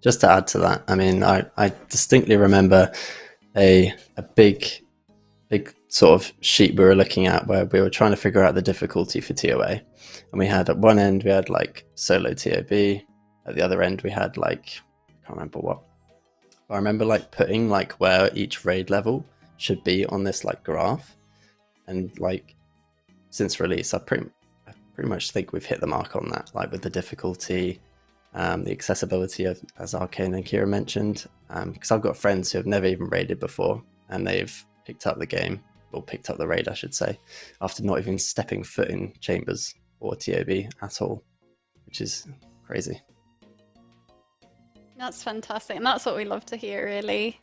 Just to add to that, I mean, I distinctly remember a big sort of sheet we were looking at where we were trying to figure out the difficulty for TOA. And we had, at one end, we had like solo TOB. At the other end, we had like, I can't remember what. But I remember like putting like where each raid level should be on this like graph. And like, since release, I pretty much think we've hit the mark on that, like with the difficulty, the accessibility of, as Arcane and Kieren mentioned, because I've got friends who have never even raided before, and they've picked up the game, or picked up the raid, I should say, after not even stepping foot in Chambers or ToB at all, which is crazy. That's fantastic, and that's what we love to hear, really.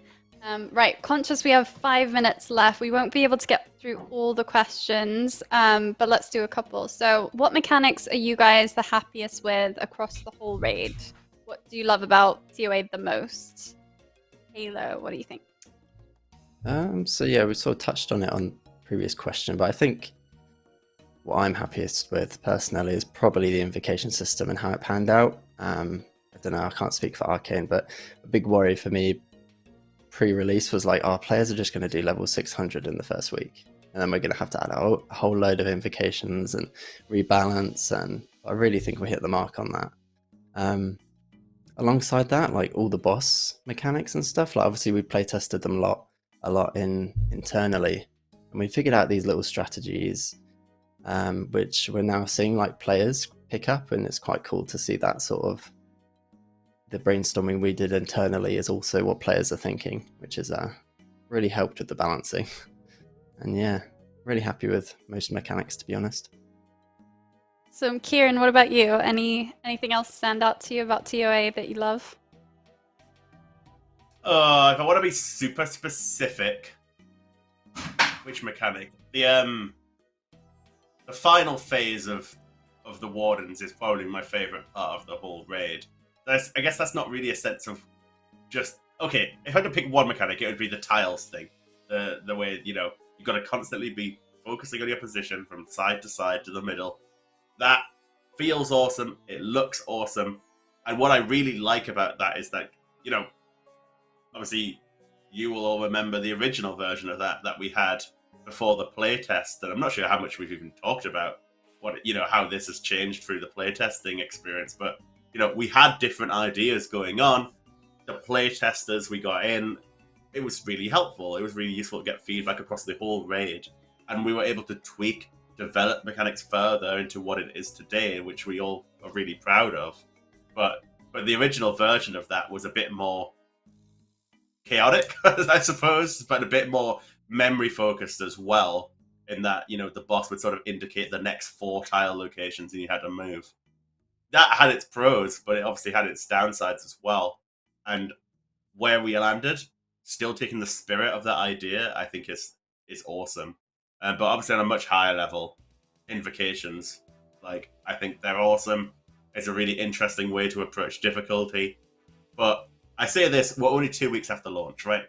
Right, conscious we have 5 minutes left. We won't be able to get through all the questions, but let's do a couple. So what mechanics are you guys the happiest with across the whole raid? What do you love about TOA the most? Halo, what do you think? So yeah, we sort of touched on it on the previous question, but I think what I'm happiest with personally is probably the invocation system and how it panned out. I don't know, I can't speak for Arcane, but a big worry for me pre-release was like, our players are just going to do level 600 in the first week, and then we're going to have to add a whole load of invocations and rebalance, and I really think we hit the mark on that. Alongside that, like all the boss mechanics and stuff, like obviously we play tested them a lot internally, and we figured out these little strategies which we're now seeing like players pick up, and it's quite cool to see that sort of the brainstorming we did internally is also what players are thinking, which is really helped with the balancing. And yeah, really happy with most mechanics, to be honest. So Kieren, what about you? Anything else stand out to you about TOA that you love? If I want to be super specific, which mechanic? The final phase of the Wardens is probably my favourite part of the whole raid. I guess that's not really a sense of just, okay, if I had to pick one mechanic, it would be the tiles thing. The way, you've got to constantly be focusing on your position from side to the middle. That feels awesome. It looks awesome. And what I really like about that is that, you know, obviously you will all remember the original version of that we had before the playtest, and I'm not sure how much we've even talked about what, you know, how this has changed through the playtesting experience. But, you know, we had different ideas going on. The playtesters we got in, it was really helpful. It was really useful to get feedback across the whole raid, and we were able to tweak, develop mechanics further into what it is today, which we all are really proud of. But the original version of that was a bit more chaotic, I suppose, but a bit more memory focused as well, in that, you know, the boss would sort of indicate the next 4 tile locations and you had to move. That had its pros, but it obviously had its downsides as well. And where we landed, still taking the spirit of that idea, I think is awesome. But obviously on a much higher level, Invocations, like, I think they're awesome. It's a really interesting way to approach difficulty. But I say this, we're only 2 weeks after launch, right?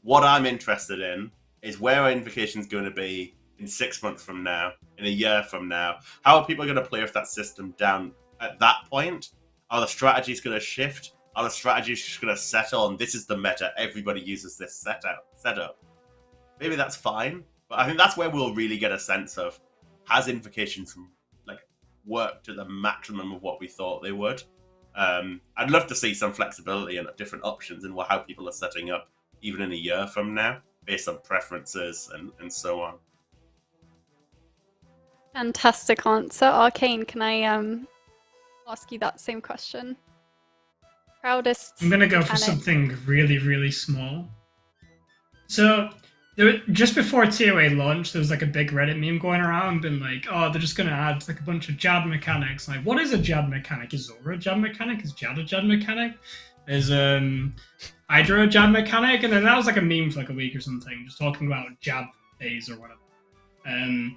What I'm interested in is where are Invocations going to be in 6 months from now, in a year from now? How are people going to play with that system down at that point? Are the strategies going to shift? Are the strategies just going to settle on this is the meta, everybody uses this setup? Maybe that's fine, but I think that's where we'll really get a sense of, has Invocations like worked to the maximum of what we thought they would? I'd love to see some flexibility and different options in how people are setting up even in a year from now, based on preferences and so on. Fantastic answer. Arcane, can I ask you that same question? Proudest I'm gonna go for mechanic. something really, really small. So just before TOA launched, there was like a big Reddit meme going around, and like, oh, they're just gonna add like a bunch of jab mechanics. Like, what is a jab mechanic? Is Zora a jab mechanic? Is Jad a jab mechanic? Is Hydra a jab mechanic? And then that was like a meme for like a week or something, just talking about jab phase or whatever. And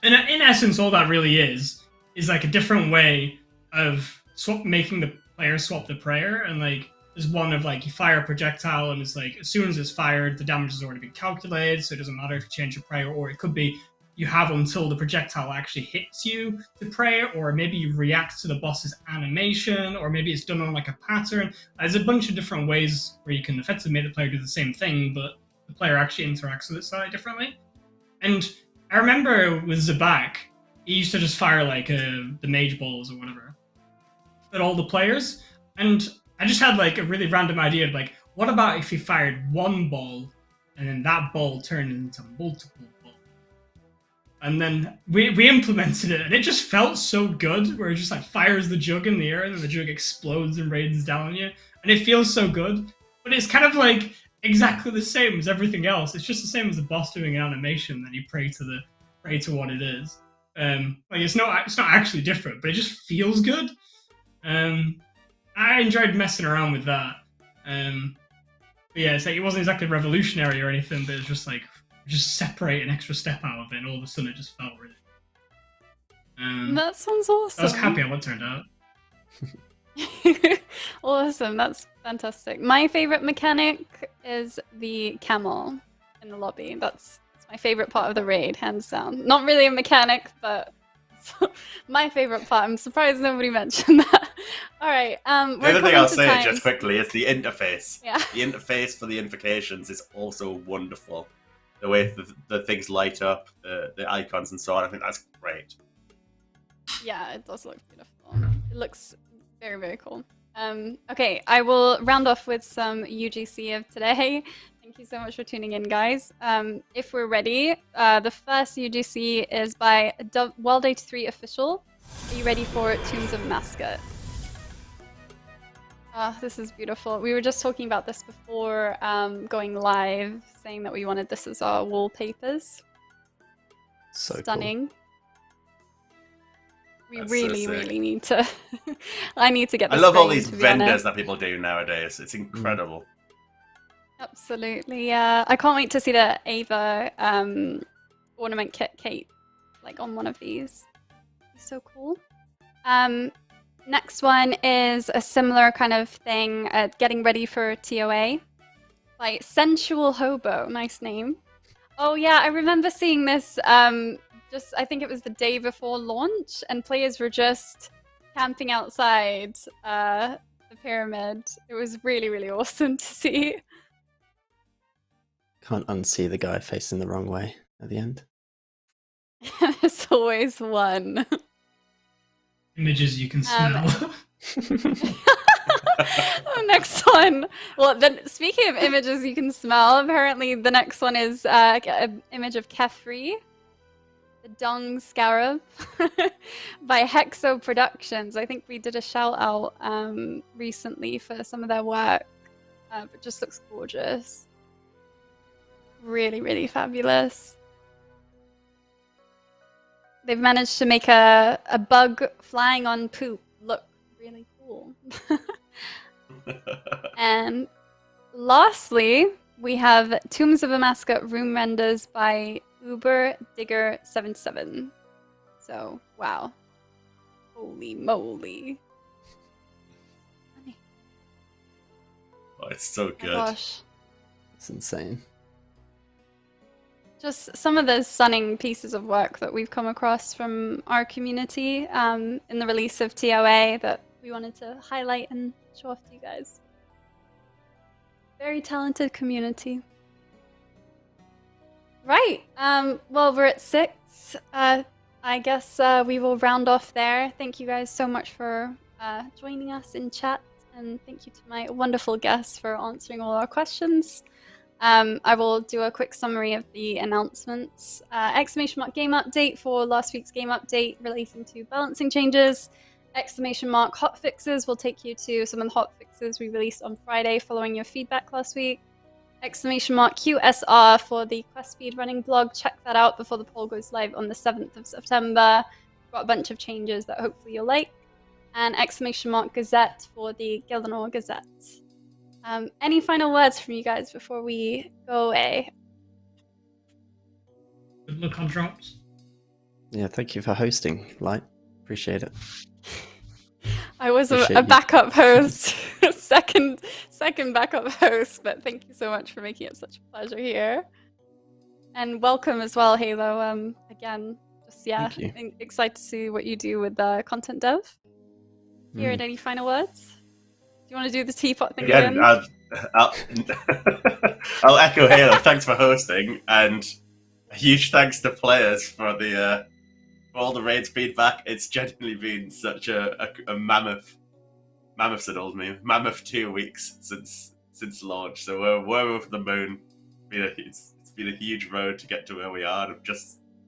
in essence, all that really is like a different way of making the player swap the prayer. And like, there's one of like, you fire a projectile and it's like, as soon as it's fired, the damage has already been calculated, so it doesn't matter if you change your prayer. Or it could be you have until the projectile actually hits you to prayer, or maybe you react to the boss's animation, or maybe it's done on like a pattern. There's a bunch of different ways where you can effectively make the player do the same thing, but the player actually interacts with it slightly differently. And I remember with Zabak, he used to just fire like the mage balls or whatever at all the players, and I just had like a really random idea of like, what about if he fired one ball and then that ball turned into multiple balls? And then we implemented it, and it just felt so good, where it just like fires the jug in the air and then the jug explodes and rains down on you, and it feels so good. But it's kind of like exactly the same as everything else. It's just the same as the boss doing an animation, then you pray to what it is. Like it's not actually different, but it just feels good. I enjoyed messing around with that. But yeah, it's like it wasn't exactly revolutionary or anything, but it's just like just separate an extra step out of it, and all of a sudden it just felt really. That sounds awesome. I was happy how it turned out. Awesome, that's fantastic. My favorite mechanic is the camel in the lobby. That's my favorite part of the raid, hands down. Not really a mechanic, but my favorite part. I'm surprised nobody mentioned that. All right. The other thing I'll say just quickly is the interface. Yeah. The interface for the Invocations is also wonderful. The way the things light up, the icons and so on. I think that's great. Yeah, it does look beautiful. It looks very, very cool. Okay, I will round off with some UGC of today. Thank you so much for tuning in, guys. If we're ready, the first UGC is by World 83 Official. Are you ready for Tombs of Amascut? This is beautiful. We were just talking about this before going live, saying that we wanted this as our wallpapers. So stunning. Cool. We That's really, so sick. really need to. I need to get. I This love all framed, these to be vendors honest. that people do nowadays. It's incredible. Absolutely, yeah. I can't wait to see the Ava ornament kit Kate like on one of these. It's so cool. Next one is a similar kind of thing, getting ready for TOA by Sensual Hobo. Nice name. Oh yeah, I remember seeing this. I think it was the day before launch, and players were just camping outside the pyramid. It was really, really awesome to see. Can't unsee the guy facing the wrong way at the end. There's always one. Images you can smell. The next one. Well, then speaking of images you can smell, apparently the next one is an image of Kefri, the Dung Scarab, by Hexo Productions. I think we did a shout out recently for some of their work. It just looks gorgeous. Really, really fabulous. They've managed to make a bug flying on poop look really cool. And lastly, we have Tombs of Amascut room renders by Uber Digger 77. So, wow. Holy moly. Oh, it's so Oh good. my gosh. It's insane. Just some of the stunning pieces of work that we've come across from our community in the release of TOA that we wanted to highlight and show off to you guys. Very talented community. Right, well, we're at 6. I guess we will round off there. Thank you guys so much for joining us in chat, and thank you to my wonderful guests for answering all our questions. I will do a quick summary of the announcements. Exclamation mark game update for last week's game update relating to balancing changes. Exclamation mark hotfixes will take you to some of the hotfixes we released on Friday following your feedback last week. Exclamation mark QSR for the quest speed running blog. Check that out before the poll goes live on the 7th of September. Got a bunch of changes that hopefully you'll like. And exclamation mark Gazette for the Gildenor Gazette. Any final words from you guys before we go away? Good luck on drops. Yeah, thank you for hosting, Light. Appreciate it. I was Appreciate a you. backup host, second backup host, but thank you so much for making it such a pleasure here. And welcome as well, Halo. Again, just Thank you. excited to see what you do with content dev. Kieren, any final words? Do you want to do the teapot thing Again, again? I'll echo Halo. Thanks for hosting, and a huge thanks to players for the for all the raids feedback. It's genuinely been such a mammoth 2 weeks since launch. So we're over the moon. It's been a huge road to get to where we are. And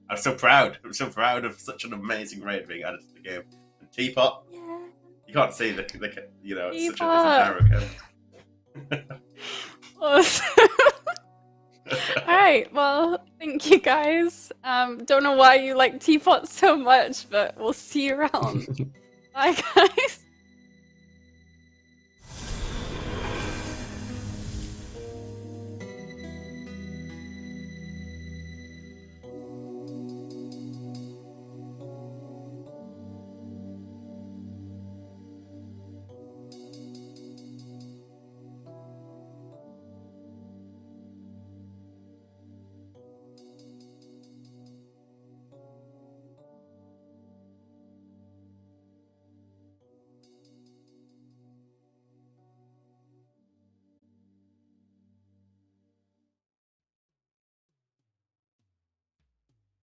I'm so proud. I'm so proud of such an amazing raid being added to the game. And Teapot. Yeah. You can't see the you know, it's such a Teapot. narrow code. Awesome. Alright, well, thank you guys. Don't know why you like teapots so much, but we'll see you around. Bye, guys.